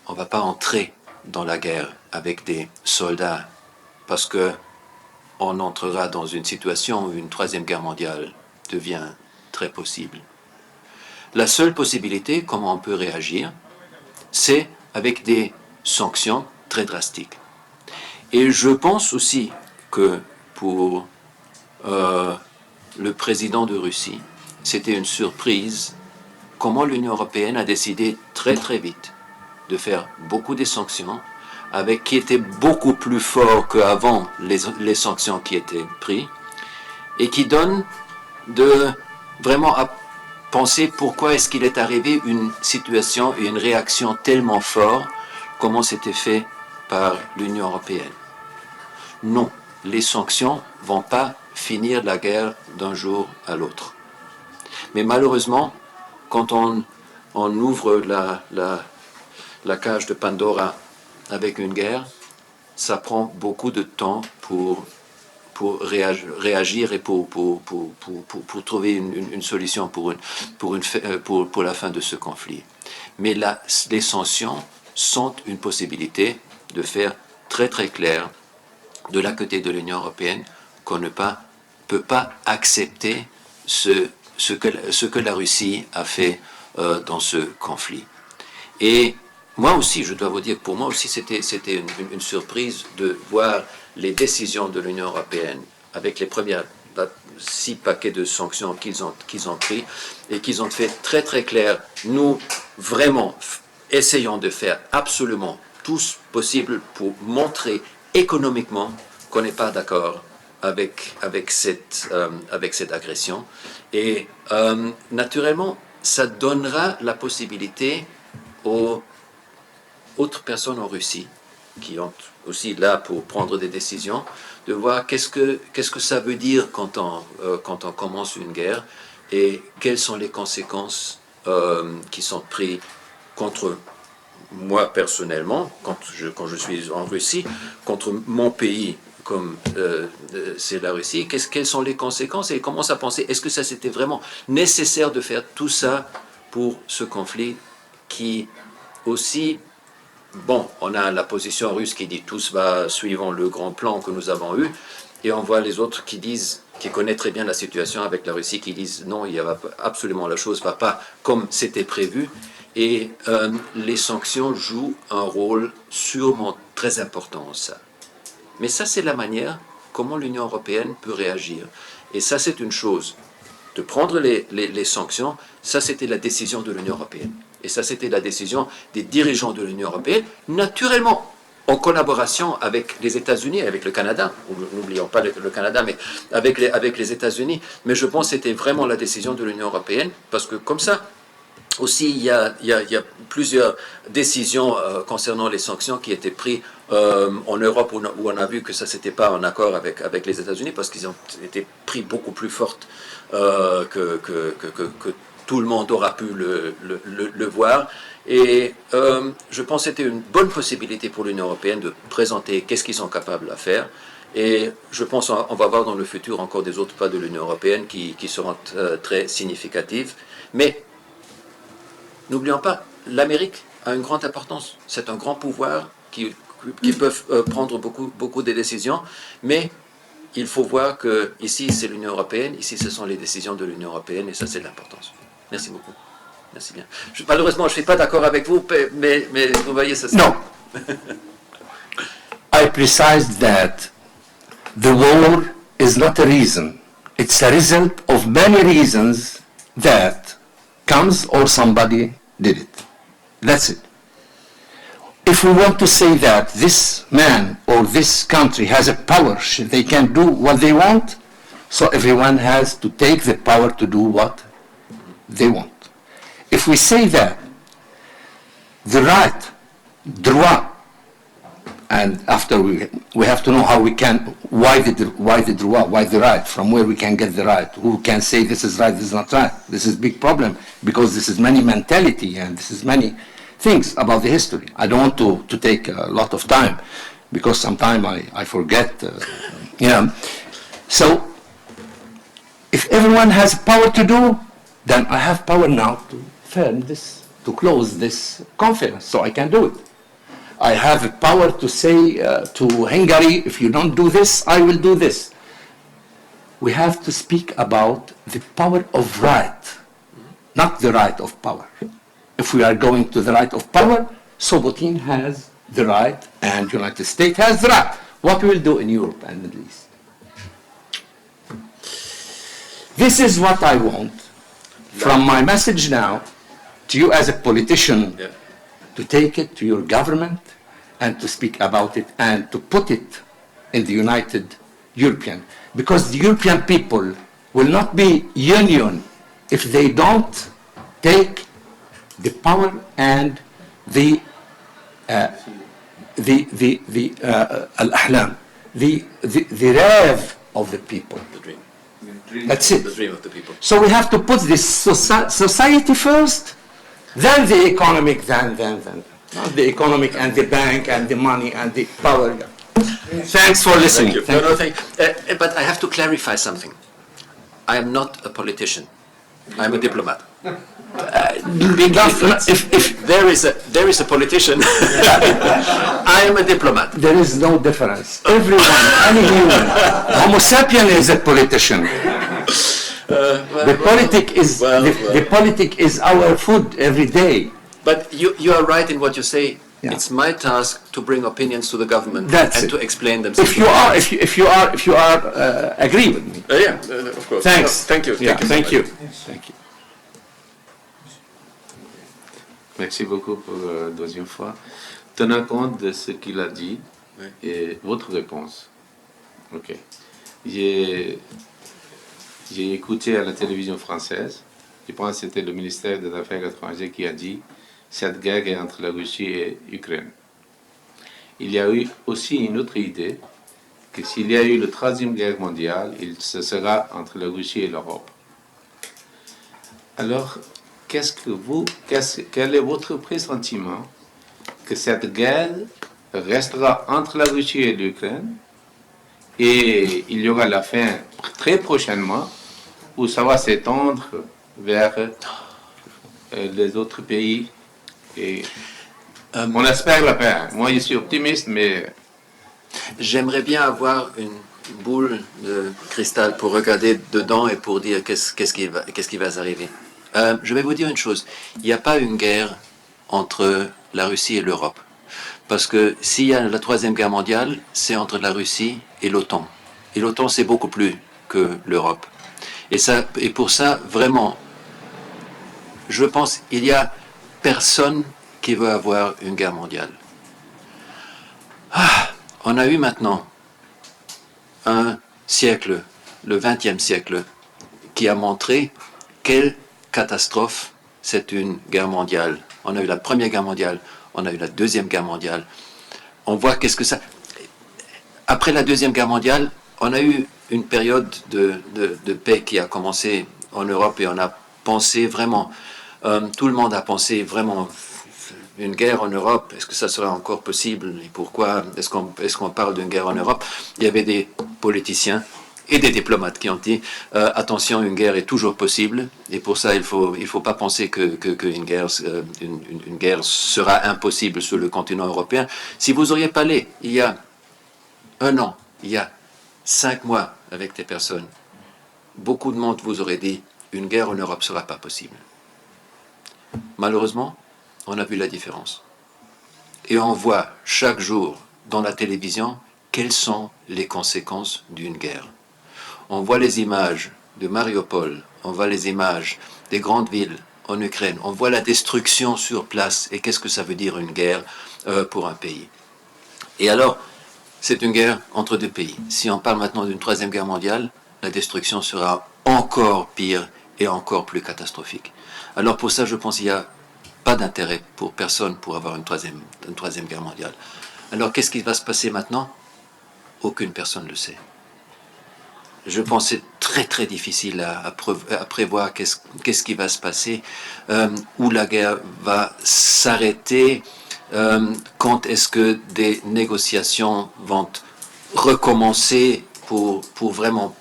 on ne va pas entrer dans la guerre avec des soldats parce qu'on entrera dans une situation où une troisième guerre mondiale devient très possible. La seule possibilité, comment on peut réagir, c'est avec des sanctions très drastiques. Et je pense aussi que pour le président de Russie, c'était une surprise comment l'Union européenne a décidé très très vite de faire beaucoup de sanctions qui étaient beaucoup plus forts qu'avant les sanctions qui étaient prises et qui donnent vraiment à penser pourquoi est-ce qu'il est arrivé une situation et une réaction tellement forte comment c'était fait par l'Union européenne. Non, les sanctions ne vont pas finir la guerre d'un jour à l'autre. Mais malheureusement, quand on ouvre la cage de Pandora avec une guerre, ça prend beaucoup de temps pour réagir et pour trouver une solution pour la fin de ce conflit. Mais les sanctions sont une possibilité de faire très très clair de la côté de l'Union européenne qu'on ne peut pas accepter ce que la Russie a fait dans ce conflit. Et moi aussi, je dois vous dire, pour moi aussi, c'était une surprise de voir les décisions de l'Union européenne avec les premiers 6 paquets de sanctions qu'ils ont pris et qu'ils ont fait très très clair. Nous, vraiment, essayons de faire absolument tout ce possible pour montrer économiquement qu'on n'est pas d'accord avec cette agression. Et naturellement, ça donnera la possibilité aux autres personnes en Russie qui ont aussi là pour prendre des décisions, de voir qu'est-ce que ça veut dire quand on commence une guerre et quelles sont les conséquences qui sont prises contre moi personnellement, quand je suis en Russie, contre mon pays comme c'est la Russie, quelles sont les conséquences et commence à penser, est-ce que ça c'était vraiment nécessaire de faire tout ça pour ce conflit qui aussi, bon, on a la position russe qui dit tout va suivant le grand plan que nous avons eu, et on voit les autres qui disent, qui connaissent très bien la situation avec la Russie, qui disent non, il y a absolument la chose ne va pas comme c'était prévu, et les sanctions jouent un rôle sûrement très important en ça. Mais ça, c'est la manière comment l'Union européenne peut réagir. Et ça, c'est une chose. De prendre les sanctions, ça, c'était la décision de l'Union européenne. Et ça, c'était la décision des dirigeants de l'Union européenne, naturellement, en collaboration avec les États-Unis, avec le Canada. N'oublions pas le Canada, mais avec les États-Unis. Mais je pense que c'était vraiment la décision de l'Union européenne, parce que comme ça, aussi, il y a plusieurs décisions concernant les sanctions qui étaient prises en Europe où on a vu que ça n'était pas en accord avec les États-Unis parce qu'ils ont été pris beaucoup plus fortes que tout le monde aura pu le voir. Et je pense que c'était une bonne possibilité pour l'Union européenne de présenter qu'est-ce qu'ils sont capables de faire. Et je pense qu'on va voir dans le futur encore des autres pas de l'Union européenne qui seront très significatifs. Mais n'oublions pas, l'Amérique a une grande importance. C'est un grand pouvoir qui peuvent prendre beaucoup de décisions, mais il faut voir que ici c'est l'Union européenne, ici ce sont les décisions de l'Union européenne, et ça c'est de l'importance. Merci beaucoup. Merci bien. Malheureusement, je ne suis pas d'accord avec vous, mais vous voyez, ça. No. I precised that the war is not a reason. It's a result of many reasons that comes or somebody did it. That's it. If we want to say that this man or this country has a power, they can do what they want, so everyone has to take the power to do what they want. If we say that the right, droit, and after we have to know how we can, why the droit, why the right, from where we can get the right, who can say this is right, this is not right. This is a big problem because this is many mentality and this is many things about the history. I don't want to take a lot of time because sometimes I forget, So if everyone has power to do, then I have power now to close this conference, so I can do it. I have a power to say to Hungary, if you don't do this, I will do this. We have to speak about the power of right, not the right of power. If we are going to the right of power, so Putin has the right and the United States has the right. What we will do in Europe and Middle East. This is what I want from my message now to you as a politician, to take it to your government and to speak about it and to put it in the United European. Because the European people will not be union if they don't take the power and the al-ahlam, the rêve of the people. The dream. That's it. The dream of the people. So we have to put this society first, then the economic, then. Not the economic and the bank and the money and the power. Thanks for listening. Thank you. But I have to clarify something. I am not a politician. I am a diplomat. If there is a politician, I am a diplomat. There is no difference. Everyone, any human, Homo sapien is a politician. The politic is our food every day. But you are right in what you say. Yeah. It's my task to bring opinions to the government to explain them. If you are agree with me. Of course. Thanks. Thank you. Thank you. Merci beaucoup pour la deuxième fois. Tenant compte de ce qu'il a dit et votre réponse. Ok. J'ai écouté à la télévision française. Je pense que c'était le ministère des Affaires étrangères qui a dit cette guerre est entre la Russie et l'Ukraine. Il y a eu aussi une autre idée que s'il y a eu la troisième guerre mondiale, ce sera entre la Russie et l'Europe. Alors, quel est votre pressentiment que cette guerre restera entre la Russie et l'Ukraine et il y aura la fin très prochainement ou ça va s'étendre vers les autres pays et on espère la paix. Moi, je suis optimiste, mais j'aimerais bien avoir une boule de cristal pour regarder dedans et pour dire qu'est-ce qui va arriver. Je vais vous dire une chose. Il n'y a pas une guerre entre la Russie et l'Europe. Parce que s'il y a la troisième guerre mondiale, c'est entre la Russie et l'OTAN. Et l'OTAN, c'est beaucoup plus que l'Europe. Et pour ça, vraiment, je pense qu'il n'y a personne qui veut avoir une guerre mondiale. On a eu maintenant un siècle, le XXe siècle, qui a montré quelle catastrophe c'est une guerre mondiale. On a eu la Première Guerre mondiale, on a eu la Deuxième Guerre mondiale. On voit qu'est-ce que ça... Après la Deuxième Guerre mondiale, on a eu une période de paix qui a commencé en Europe et on a pensé vraiment, tout le monde a pensé vraiment une guerre en Europe, est-ce que ça sera encore possible et pourquoi est-ce qu'on parle d'une guerre en Europe? Il y avait des politiciens et des diplomates qui ont dit attention, une guerre est toujours possible et pour ça il faut pas penser qu'une guerre sera impossible sur le continent européen. Si vous auriez parlé il y a un an, il y a 5 mois avec des personnes, beaucoup de monde vous aurait dit une guerre en Europe sera pas possible. malheureusement, on a vu la différence. Et on voit chaque jour dans la télévision quelles sont les conséquences d'une guerre. On voit les images de Mariupol, on voit les images des grandes villes en Ukraine, on voit la destruction sur place et qu'est-ce que ça veut dire une guerre pour un pays. Et alors, c'est une guerre entre deux pays. Si on parle maintenant d'une troisième guerre mondiale, la destruction sera encore pire et encore plus catastrophique. Alors pour ça, je pense qu'il n'y a pas d'intérêt pour personne pour avoir une troisième guerre mondiale. Alors qu'est-ce qui va se passer maintenant? Aucune personne ne le sait. Je pense que c'est très très difficile à prévoir qu'est-ce qui va se passer, où la guerre va s'arrêter, quand est-ce que des négociations vont recommencer pour vraiment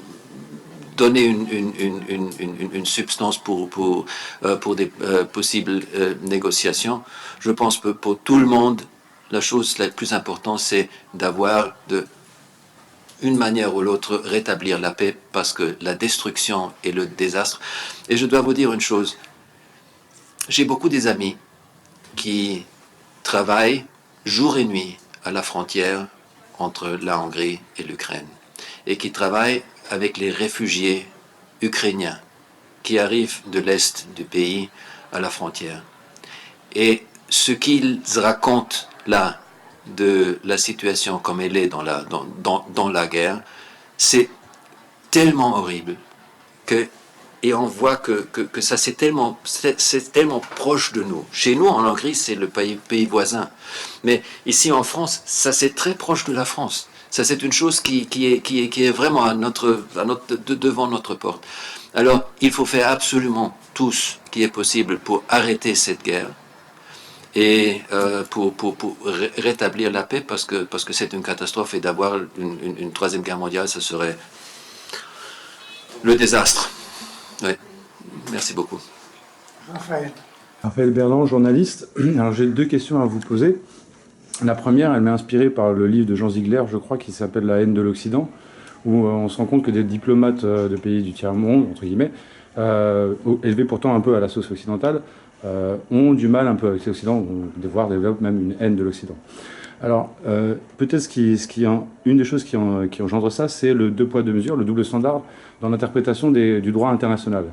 donner une substance pour des possibles négociations. Je pense que pour tout le monde, la chose la plus importante, c'est d'avoir une manière ou l'autre rétablir la paix, parce que la destruction et le désastre. Et je dois vous dire une chose, j'ai beaucoup des amis qui travaillent jour et nuit à la frontière entre la Hongrie et l'Ukraine, et qui travaillent avec les réfugiés ukrainiens qui arrivent de l'est du pays à la frontière. Et ce qu'ils racontent là, de la situation comme elle est dans la guerre, c'est tellement horrible et on voit que ça c'est tellement proche de nous. Chez nous en Hongrie, c'est le pays voisin, mais ici en France, ça c'est très proche de la France. Ça c'est une chose qui est vraiment devant notre porte. Alors il faut faire absolument tout ce qui est possible pour arrêter cette guerre et pour rétablir la paix, parce que c'est une catastrophe, et d'avoir une troisième guerre mondiale, ça serait le désastre. Oui. Merci beaucoup. Raphaël Berland, journaliste. Alors j'ai deux questions à vous poser. La première, elle m'est inspirée par le livre de Jean Ziegler, je crois, qui s'appelle La haine de l'Occident, où on se rend compte que des diplomates de pays du tiers-monde, entre guillemets, élevés pourtant un peu à la sauce occidentale, ont du mal un peu avec l'Occident, voire développent même une haine de l'Occident. Alors, peut-être une des choses qui engendre ça, c'est le deux poids, deux mesures, le double standard dans l'interprétation du droit international.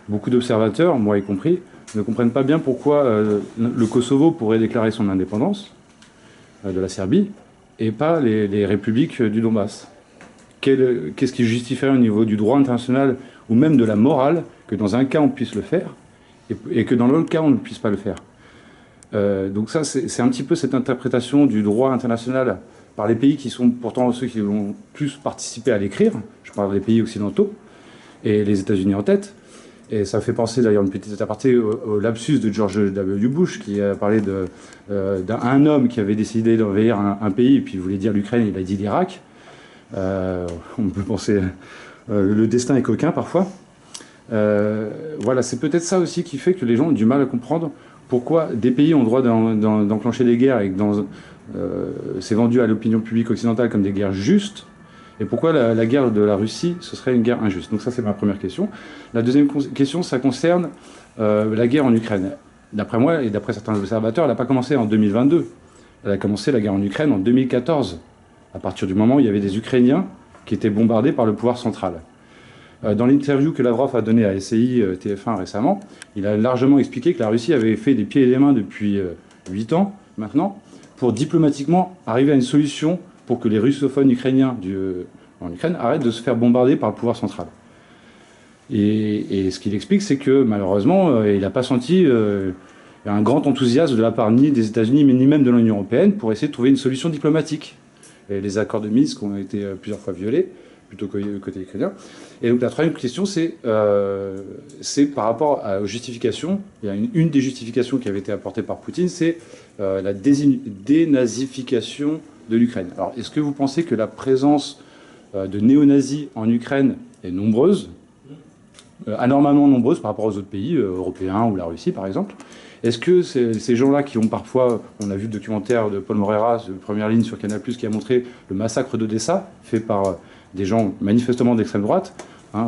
Beaucoup d'observateurs, moi y compris, ne comprennent pas bien pourquoi le Kosovo pourrait déclarer son indépendance de la Serbie et pas les républiques du Donbass. Qu'est-ce qui justifierait au niveau du droit international ou même de la morale que dans un cas on puisse le faire et que dans l'autre cas on ne puisse pas le faire? Donc ça, c'est un petit peu cette interprétation du droit international par les pays qui sont pourtant ceux qui vont plus participer à l'écrire. Je parle des pays occidentaux et les États-Unis en tête. Et ça fait penser d'ailleurs une petite aparté au lapsus de George W. Bush, qui a parlé d'un homme qui avait décidé d'envahir un pays, et puis il voulait dire l'Ukraine, il a dit l'Irak. On peut penser le destin est coquin parfois. Voilà, c'est peut-être ça aussi qui fait que les gens ont du mal à comprendre pourquoi des pays ont le droit d'enclencher des guerres et que c'est vendu à l'opinion publique occidentale comme des guerres justes, et pourquoi la guerre de la Russie, ce serait une guerre injuste. Donc ça, c'est ma première question. La deuxième question, ça concerne la guerre en Ukraine. D'après moi, et d'après certains observateurs, elle n'a pas commencé en 2022. Elle a commencé, la guerre en Ukraine, en 2014, à partir du moment où il y avait des Ukrainiens qui étaient bombardés par le pouvoir central. Dans l'interview que Lavrov a donnée à SCI TF1 récemment, il a largement expliqué que la Russie avait fait des pieds et des mains depuis 8 ans maintenant pour diplomatiquement arriver à une solution pour que les russophones ukrainiens en Ukraine arrêtent de se faire bombarder par le pouvoir central. Et ce qu'il explique, c'est que malheureusement, il n'a pas senti un grand enthousiasme de la part ni des États-Unis, ni même de l'Union européenne pour essayer de trouver une solution diplomatique. Et les accords de Minsk ont été plusieurs fois violés, plutôt côté ukrainien. Et donc la troisième question, c'est par rapport aux justifications. Il y a une des justifications qui avait été apportée par Poutine, c'est la dénazification de l'Ukraine. Alors, est-ce que vous pensez que la présence de néo-nazis en Ukraine est nombreuse, anormalement nombreuse par rapport aux autres pays européens ou la Russie, par exemple? Est-ce que ces gens-là qui ont parfois, on a vu le documentaire de Paul Moreira, de Première Ligne sur Canal+, qui a montré le massacre d'Odessa, fait par des gens manifestement d'extrême droite, hein,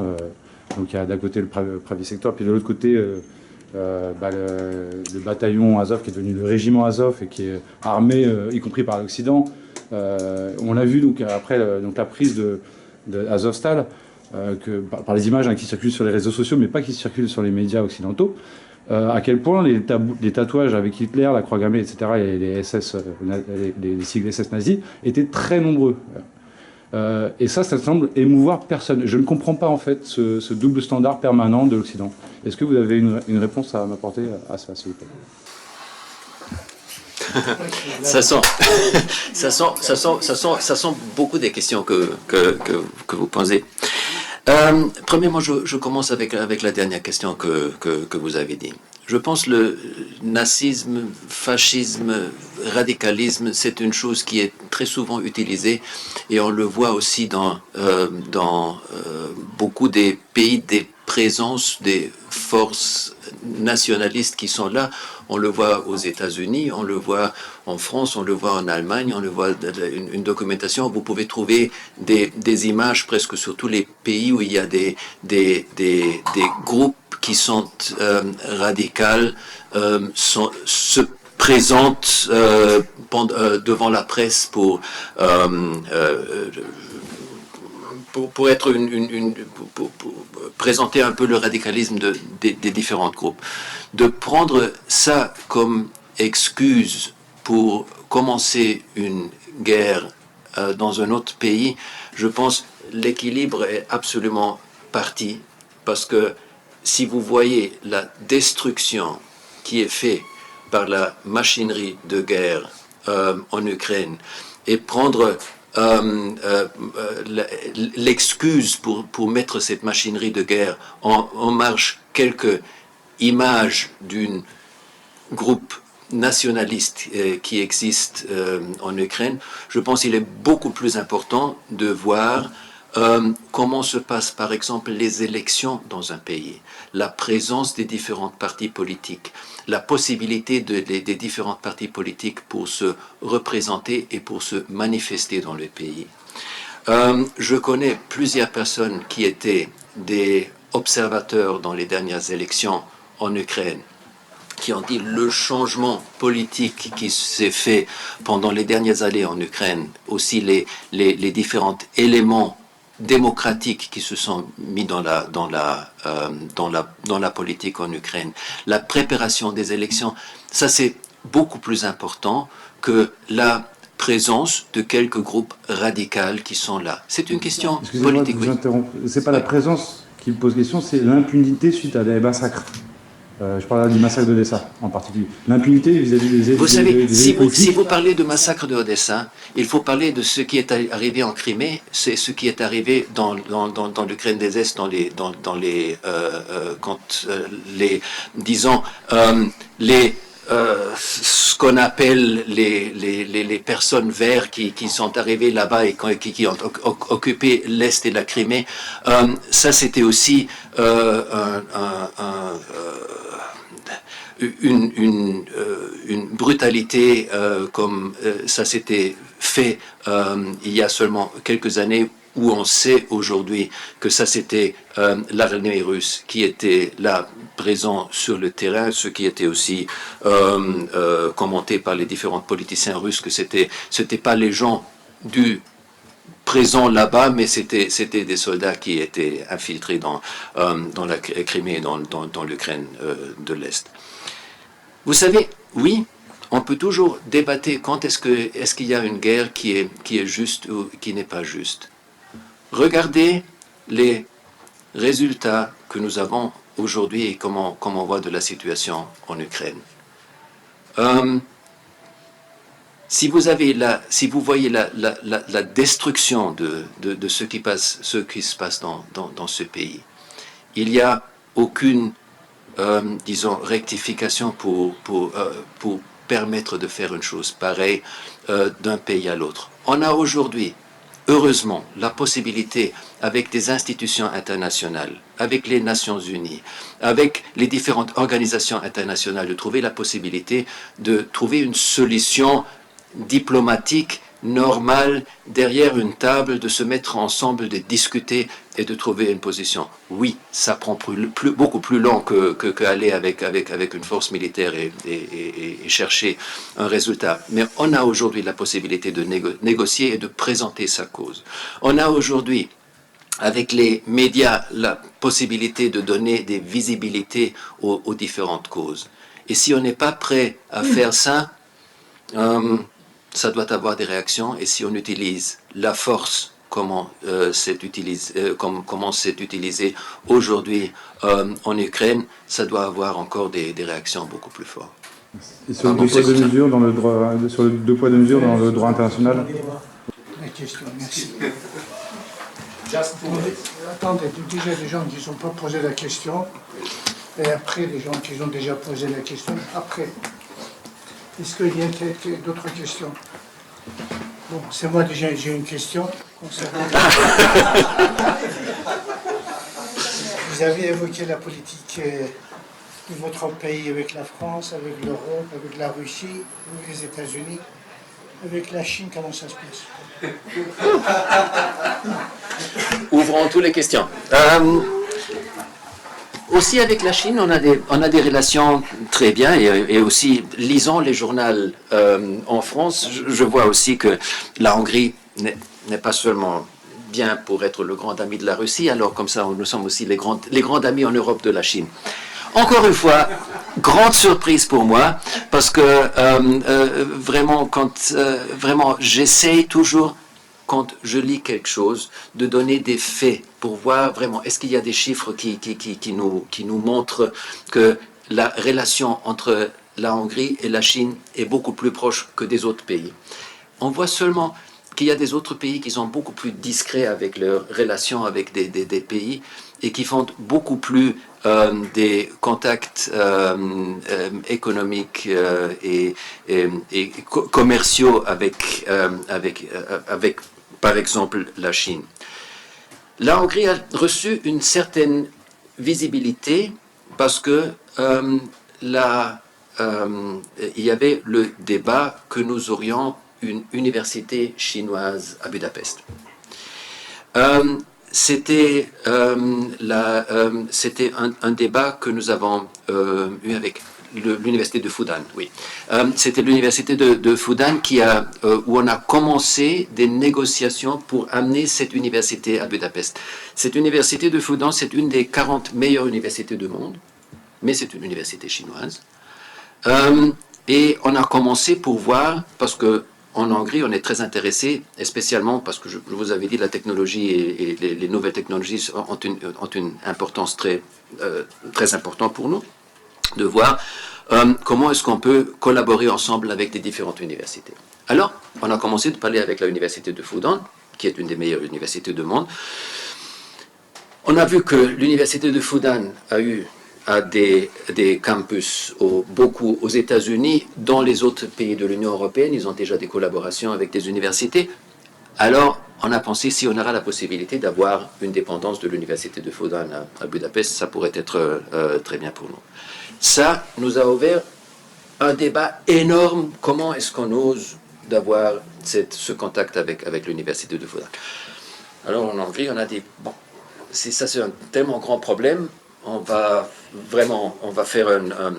donc il y a d'un côté le Pravi Sector, puis de l'autre côté le bataillon Azov qui est devenu le régiment Azov et qui est armé, y compris par l'Occident. On l'a vu donc après la prise de Azovstal, par les images qui circulent sur les réseaux sociaux, mais pas qui circulent sur les médias occidentaux, à quel point les tatouages avec Hitler, la croix gammée, etc., et les sigles SS nazis étaient très nombreux. Et ça semble émouvoir personne. Je ne comprends pas en fait ce double standard permanent de l'Occident. Est-ce que vous avez une réponse à m'apporter à ça, s'il vous plaît? Ça sent beaucoup des questions que vous posez. Premièrement, je commence avec la dernière question que vous avez dit. Je pense le nazisme, fascisme, radicalisme, c'est une chose qui est très souvent utilisée et on le voit aussi dans beaucoup des pays, des présences des forces nationalistes qui sont là. On le voit aux États-Unis, on le voit en France, on le voit en Allemagne, on le voit une documentation. Vous pouvez trouver des images presque sur tous les pays où il y a des groupes qui sont radicaux, se présentent devant la presse pour être pour présenter un peu le radicalisme des différents groupes. De prendre ça comme excuse pour commencer une guerre dans un autre pays, je pense l'équilibre est absolument parti, parce que si vous voyez la destruction qui est faite par la machinerie de guerre en Ukraine, et prendre l'excuse pour mettre cette machinerie de guerre en marche quelques images d'un groupe nationaliste qui existe en Ukraine, je pense qu'il est beaucoup plus important de voir comment se passent par exemple les élections dans un pays, la présence des différentes partis politiques, la possibilité des différentes partis politiques pour se représenter et pour se manifester dans le pays. Je connais plusieurs personnes qui étaient des observateurs dans les dernières élections en Ukraine, qui ont dit le changement politique qui s'est fait pendant les dernières années en Ukraine, aussi les différents éléments démocratiques qui se sont mis dans la politique en Ukraine, la préparation des élections, ça c'est beaucoup plus important que la présence de quelques groupes radicaux qui sont là. C'est une question politique. Je vous interromps. C'est pas la présence qui me pose question, c'est l'impunité suite à des massacres. Je parle du massacre d'Odessa en particulier. L'impunité vis-à-vis des... Vous savez, si vous parlez de massacre d'Odessa, il faut parler de ce qui est arrivé en Crimée, c'est ce qui est arrivé dans l'Ukraine des Est, ce qu'on appelle les personnes vertes qui sont arrivées là-bas et qui ont occupé l'Est et la Crimée. Ça, c'était aussi une brutalité comme ça s'était fait il y a seulement quelques années, où on sait aujourd'hui que ça c'était l'armée russe qui était là présent sur le terrain, ce qui était aussi commenté par les différents politiciens russes, que c'était pas les gens du présents là-bas, mais c'était des soldats qui étaient infiltrés dans la Crimée et dans l'Ukraine de l'Est. Vous savez, oui, on peut toujours débattre quand est-ce qu'il y a une guerre qui est juste ou qui n'est pas juste. Regardez les résultats que nous avons aujourd'hui et comment on voit de la situation en Ukraine. Si vous voyez la destruction de ce qui se passe dans ce pays, il n'y a aucune disons, rectification pour permettre de faire une chose pareille d'un pays à l'autre. On a aujourd'hui, heureusement, la possibilité, avec des institutions internationales, avec les Nations Unies, avec les différentes organisations internationales, de trouver la possibilité de trouver une solution diplomatique normal derrière une table de se mettre ensemble, de discuter et de trouver une position. Oui, ça prend beaucoup plus long qu'aller avec une force militaire et chercher un résultat. Mais on a aujourd'hui la possibilité de négocier et de présenter sa cause. On a aujourd'hui, avec les médias, la possibilité de donner des visibilités aux différentes causes. Et si on n'est pas prêt à faire ça, ça doit avoir des réactions. Et si on utilise la force, comment c'est utilisé aujourd'hui en Ukraine, ça doit avoir encore des réactions beaucoup plus fortes. Et sur le deux poids deux mesures dans le droit, sur le deux poids deux mesures dans le droit international. La question, merci. Attendez, déjà des gens qui ne sont pas posé la question, et après les gens qui ont déjà posé la question, après. Est-ce qu'il y a d'autres questions? Bon, c'est moi déjà, j'ai une question concernant... Vous avez évoqué la politique de votre pays avec la France, avec l'Europe, avec la Russie, avec les États-Unis. Avec la Chine, comment ça se passe? Ouvrons toutes les questions. Aussi avec la Chine, on a des relations très bien et aussi lisant les journaux en France, je vois aussi que la Hongrie n'est pas seulement bien pour être le grand ami de la Russie, alors comme ça nous sommes aussi les grands amis en Europe de la Chine. Encore une fois, grande surprise pour moi, parce que vraiment, j'essaye toujours, quand je lis quelque chose, de donner des faits pour voir vraiment, est-ce qu'il y a des chiffres qui nous montrent que la relation entre la Hongrie et la Chine est beaucoup plus proche que des autres pays. On voit seulement qu'il y a des autres pays qui sont beaucoup plus discrets avec leurs relations avec des pays et qui font beaucoup plus des contacts économiques et commerciaux avec, par exemple, la Chine. La Hongrie a reçu une certaine visibilité parce que il y avait le débat que nous aurions une université chinoise à Budapest. C'était un débat que nous avons eu avec l'université de Fudan. Oui, c'était l'université de Fudan où on a commencé des négociations pour amener cette université à Budapest. Cette université de Fudan, c'est une des 40 meilleures universités du monde, mais c'est une université chinoise. Et on a commencé pour voir, parce que en Hongrie, on est très intéressé, et spécialement parce que je vous avais dit, la technologie et les nouvelles technologies ont une importance très importante pour nous, de voir comment est-ce qu'on peut collaborer ensemble avec les différentes universités. Alors, on a commencé de parler avec l'université de Fudan, qui est une des meilleures universités du monde. On a vu que l'université de Fudan a des campus beaucoup aux États-Unis. Dans les autres pays de l'Union européenne, ils ont déjà des collaborations avec des universités. Alors, on a pensé, si on aura la possibilité d'avoir une dépendance de l'université de Fudan à Budapest, ça pourrait être très bien pour nous. Ça nous a ouvert un débat énorme. Comment est-ce qu'on ose d'avoir ce contact avec l'université de Fudan? Alors, en Hongrie, on a dit, bon, ça c'est un tellement grand problème, on va faire un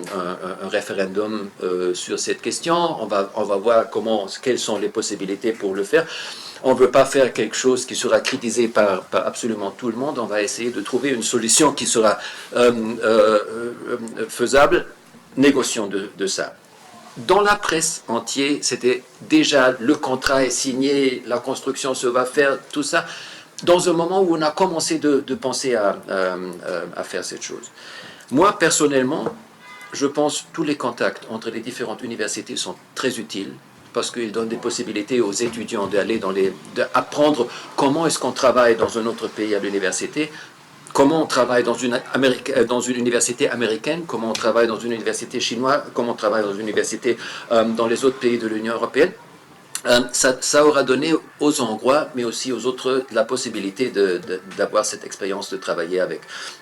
référendum sur cette question, on va voir quelles sont les possibilités pour le faire. On ne veut pas faire quelque chose qui sera critiqué par absolument tout le monde, on va essayer de trouver une solution qui sera faisable, négocions de ça. Dans la presse entière, c'était déjà le contrat est signé, la construction se va faire, tout ça, dans un moment où on a commencé de penser à faire cette chose. Moi, personnellement, je pense que tous les contacts entre les différentes universités sont très utiles parce qu'ils donnent des possibilités aux étudiants d'apprendre comment est-ce qu'on travaille dans un autre pays à l'université, comment on travaille dans une université américaine, comment on travaille dans une université chinoise, comment on travaille dans une université dans les autres pays de l'Union européenne. Ça aura donné aux Hongrois, mais aussi aux autres, la possibilité d'avoir cette expérience de travailler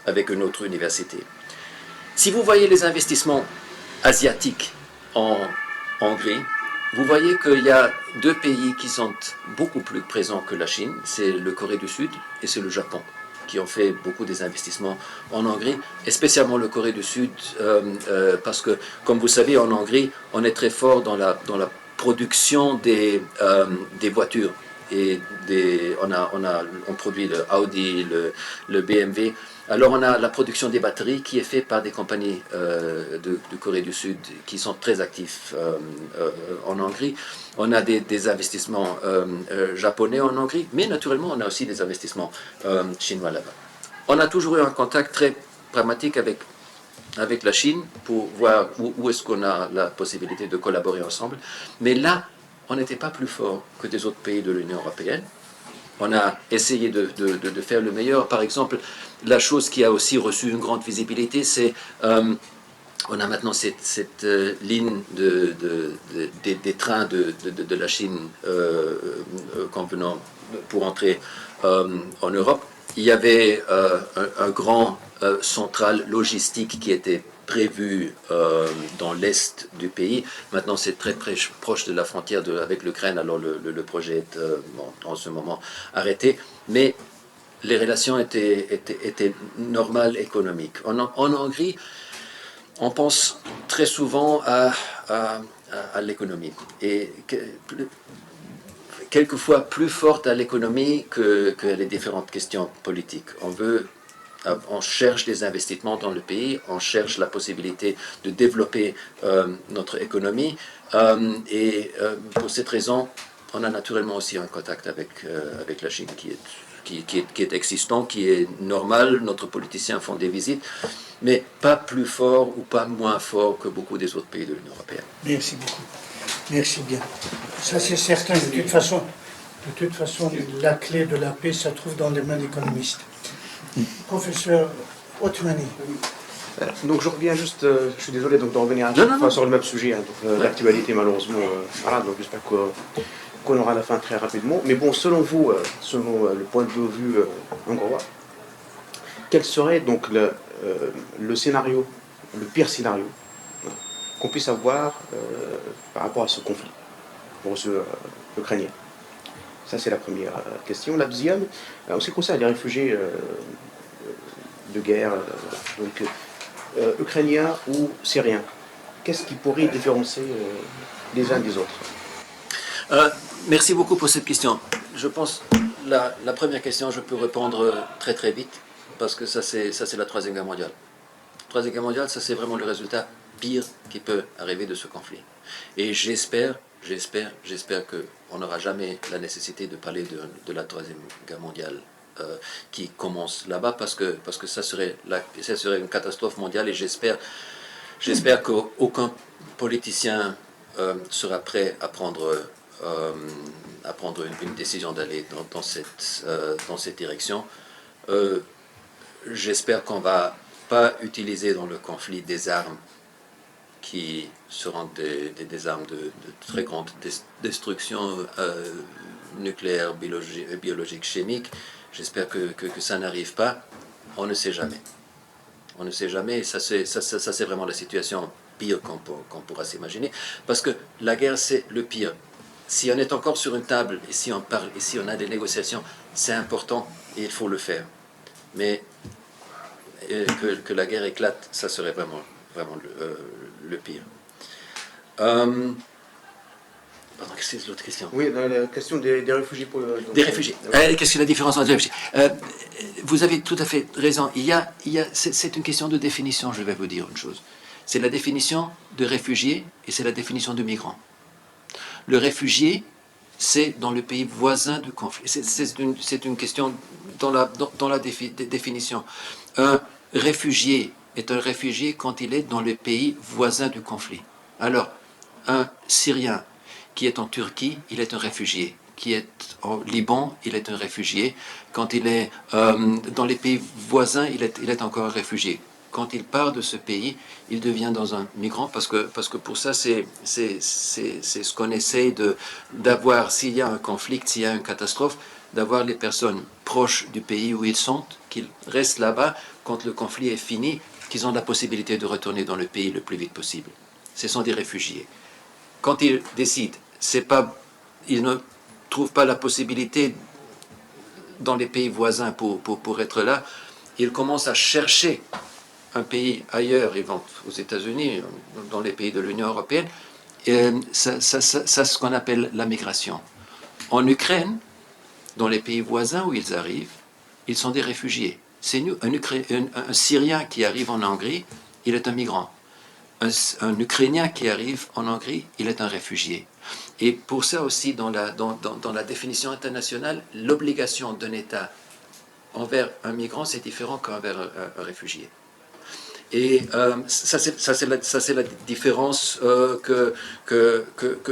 avec une autre université. Si vous voyez les investissements asiatiques en Hongrie, vous voyez qu'il y a deux pays qui sont beaucoup plus présents que la Chine, c'est le Corée du Sud et c'est le Japon, qui ont fait beaucoup des investissements en Hongrie, et spécialement le Corée du Sud, parce que, comme vous savez, en Hongrie, on est très fort dans la production des voitures. Et on produit le Audi, le BMW. Alors on a la production des batteries qui est faite par des compagnies de Corée du Sud qui sont très actifs en Hongrie. On a des investissements japonais en Hongrie, mais naturellement on a aussi des investissements chinois là-bas. On a toujours eu un contact très pragmatique avec la Chine pour voir où est-ce qu'on a la possibilité de collaborer ensemble. Mais là, on n'était pas plus fort que des autres pays de l'Union européenne. On a essayé de faire le meilleur. Par exemple, la chose qui a aussi reçu une grande visibilité, c'est on a maintenant cette ligne des trains de la Chine convenant pour entrer en Europe. Il y avait un grand central logistique qui était prévu dans l'est du pays. Maintenant, c'est très proche de la frontière avec l'Ukraine, alors le projet est en ce moment arrêté. Mais les relations étaient normales, économiques. En Hongrie, on pense très souvent à l'économie. Et quelquefois plus forte à l'économie que les différentes questions politiques. On cherche des investissements dans le pays, on cherche la possibilité de développer notre économie. Et pour cette raison, on a naturellement aussi un contact avec la Chine qui est existant, qui est normal. Nos politiciens font des visites, mais pas plus fort ou pas moins fort que beaucoup des autres pays de l'Union européenne. Merci beaucoup. Merci bien. Ça, c'est certain. De toute façon, la clé de la paix, ça se trouve dans les mains d'économistes. Professeur Othmani. Donc je reviens juste, je suis désolé donc, de revenir à chaque fois sur le même sujet, hein, l'actualité malheureusement. Voilà, donc j'espère qu'on aura la fin très rapidement. Mais bon, selon vous, selon le point de vue hongrois, quel serait donc le scénario, le pire scénario qu'on puisse avoir par rapport à ce conflit pour ce ukrainien? Ça, c'est la première question. La deuxième, en ce qui concerne les réfugiés de guerre, donc ukrainiens ou syriens, qu'est-ce qui pourrait différencier les uns des autres? Merci beaucoup pour cette question. Je pense la première question, je peux répondre très très vite, parce que ça c'est la Troisième Guerre mondiale. La Troisième Guerre mondiale, ça c'est vraiment le résultat pire qui peut arriver de ce conflit. Et j'espère qu'on n'aura jamais la nécessité de parler de la Troisième Guerre mondiale qui commence là-bas, parce que ça serait une catastrophe mondiale, et j'espère qu'aucun politicien sera prêt à prendre une décision d'aller dans cette direction. J'espère qu'on ne va pas utiliser dans le conflit des armes qui seront des armes de très grande destruction nucléaire, biologique, chimique. J'espère que ça n'arrive pas. On ne sait jamais. On ne sait jamais, et ça c'est vraiment la situation pire qu'on pourra s'imaginer. Parce que la guerre, c'est le pire. Si on est encore sur une table, et si on parle, et si on a des négociations, c'est important, et il faut le faire. Mais que la guerre éclate, ça serait vraiment le pire. Pardon, qu'est-ce que c'est l'autre question? Oui, la question des réfugiés. Des réfugiés. Qu'est-ce que la différence entre les réfugiés? Vous avez tout à fait raison. C'est une question de définition, je vais vous dire une chose. C'est la définition de réfugié et c'est la définition de migrant. Le réfugié, c'est dans le pays voisin du conflit. C'est une question dans la définition. Un réfugié est un réfugié quand il est dans le pays voisin du conflit. Alors, un Syrien qui est en Turquie, il est un réfugié. Qui est au Liban, il est un réfugié. Quand il est dans les pays voisins, il est encore un réfugié. Quand il part de ce pays, il devient dans un migrant, parce que pour ça, c'est ce qu'on essaie d'avoir, s'il y a un conflit, s'il y a une catastrophe, d'avoir les personnes proches du pays où ils sont, qu'ils restent là-bas quand le conflit est fini, qu'ils ont la possibilité de retourner dans le pays le plus vite possible. Ce sont des réfugiés. Quand ils décident ils ne trouvent pas la possibilité dans les pays voisins pour être là. Ils commencent à chercher un pays ailleurs, ils vont aux États-Unis, dans les pays de l'Union européenne. Et c'est ce qu'on appelle la migration. En Ukraine, dans les pays voisins où ils arrivent, ils sont des réfugiés. C'est un Syrien qui arrive en Hongrie, il est un migrant. Un Ukrainien qui arrive en Hongrie, il est un réfugié. Et pour ça aussi, dans la définition internationale, l'obligation d'un État envers un migrant, c'est différent qu'envers un réfugié. Et ça, c'est la différence que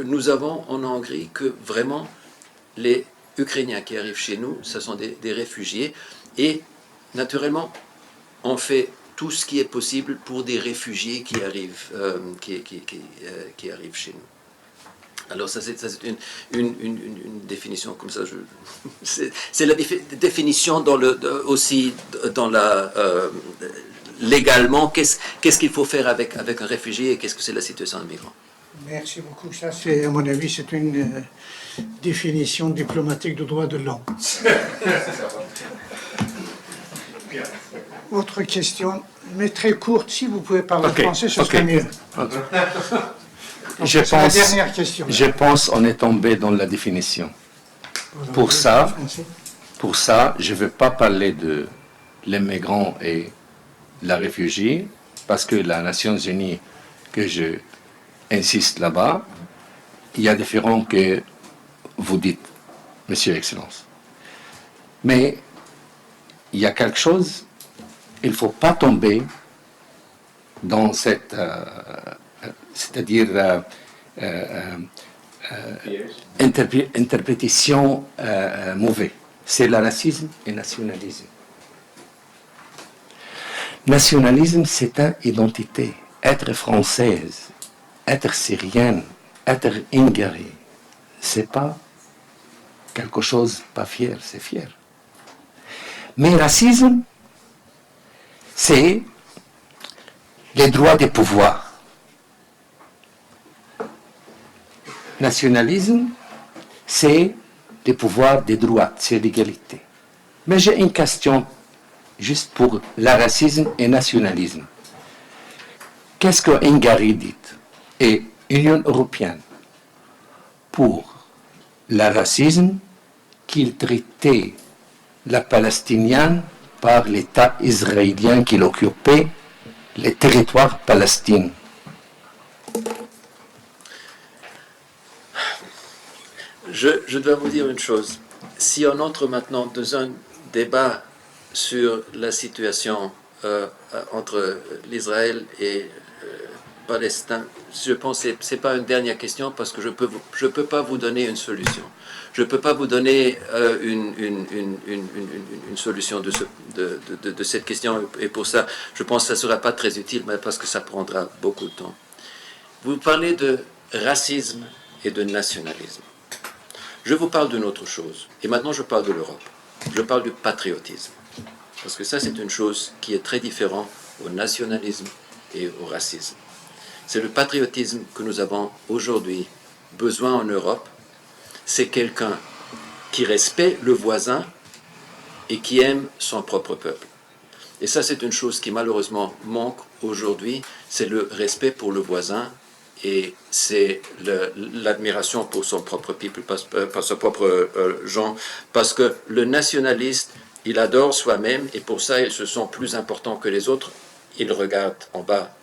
nous avons en Hongrie, que vraiment les Ukrainiens qui arrivent chez nous, ce sont des réfugiés. Et naturellement, on fait tout ce qui est possible pour des réfugiés qui arrivent chez nous. Alors ça c'est une définition comme ça. C'est la définition aussi dans la légalement. Qu'est-ce qu'il faut faire avec un réfugié et qu'est-ce que c'est la situation d'un migrant? Merci beaucoup. Ça, c'est, à mon avis, c'est une définition diplomatique du droit de l'homme. Autre question, mais très courte. Si vous pouvez parler français, ce serait mieux. Je pense, la dernière question. Je pense qu'on est tombé dans la définition. Pour ça, je ne veux pas parler de les migrants et la réfugiée, parce que les Nations Unies, que je insiste là-bas, il y a différents que vous dites, Monsieur Excellence. Mais il y a quelque chose, il ne faut pas tomber dans cette... c'est-à-dire interprétation mauvaise. C'est le racisme et le nationalisme. Nationalisme, c'est une identité. Être française, être syrienne, être hongarienne, c'est pas quelque chose pas fier, c'est fier. Mais racisme, c'est les droits des pouvoirs. Nationalisme, c'est les pouvoirs des droits, c'est l'égalité. Mais j'ai une question juste pour le racisme et le nationalisme. Qu'est-ce que Hongrie dit et l'Union européenne pour le racisme qu'il traitait la Palestinienne par l'État israélien qui occupait les territoires palestiniens? Je dois vous dire une chose. Si on entre maintenant dans un débat sur la situation entre l'Israël et Palestine, je pense que ce n'est pas une dernière question parce que je peux pas vous donner une solution. Je ne peux pas vous donner une solution de cette question et pour ça, je pense que ça ne sera pas très utile parce que ça prendra beaucoup de temps. Vous parlez de racisme et de nationalisme. Je vous parle d'une autre chose. Et maintenant, je parle de l'Europe. Je parle du patriotisme. Parce que ça, c'est une chose qui est très différente au nationalisme et au racisme. C'est le patriotisme que nous avons aujourd'hui besoin en Europe. C'est quelqu'un qui respecte le voisin et qui aime son propre peuple. Et ça, c'est une chose qui malheureusement manque aujourd'hui. C'est le respect pour le voisin et c'est l'admiration pour son propre peuple, par son propre gens. Parce que le nationaliste, il adore soi-même et pour ça, il se sent plus important que les autres. Il regarde en bas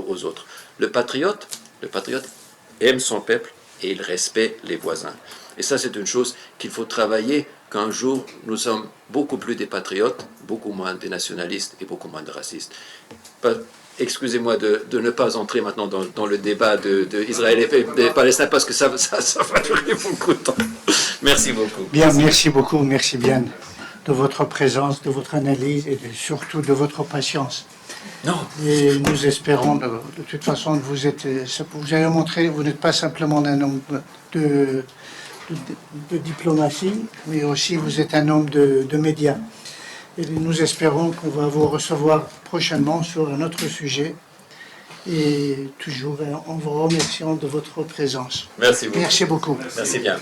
aux autres. Le patriote aime son peuple et il respecte les voisins. Et ça, c'est une chose qu'il faut travailler, qu'un jour, nous sommes beaucoup plus des patriotes, beaucoup moins des nationalistes et beaucoup moins de racistes. Excusez-moi de ne pas entrer maintenant dans le débat d'Israël et des Palestiniens parce que ça va durer beaucoup de temps. Merci beaucoup. Bien, merci beaucoup, merci bien de votre présence, de votre analyse et surtout de votre patience. Non. Et nous espérons, de toute façon, vous avez montré, vous n'êtes pas simplement un homme de diplomatie, mais aussi vous êtes un homme de médias. Et nous espérons qu'on va vous recevoir prochainement sur un autre sujet et toujours en vous remerciant de votre présence. Merci beaucoup. Merci beaucoup. Merci bien.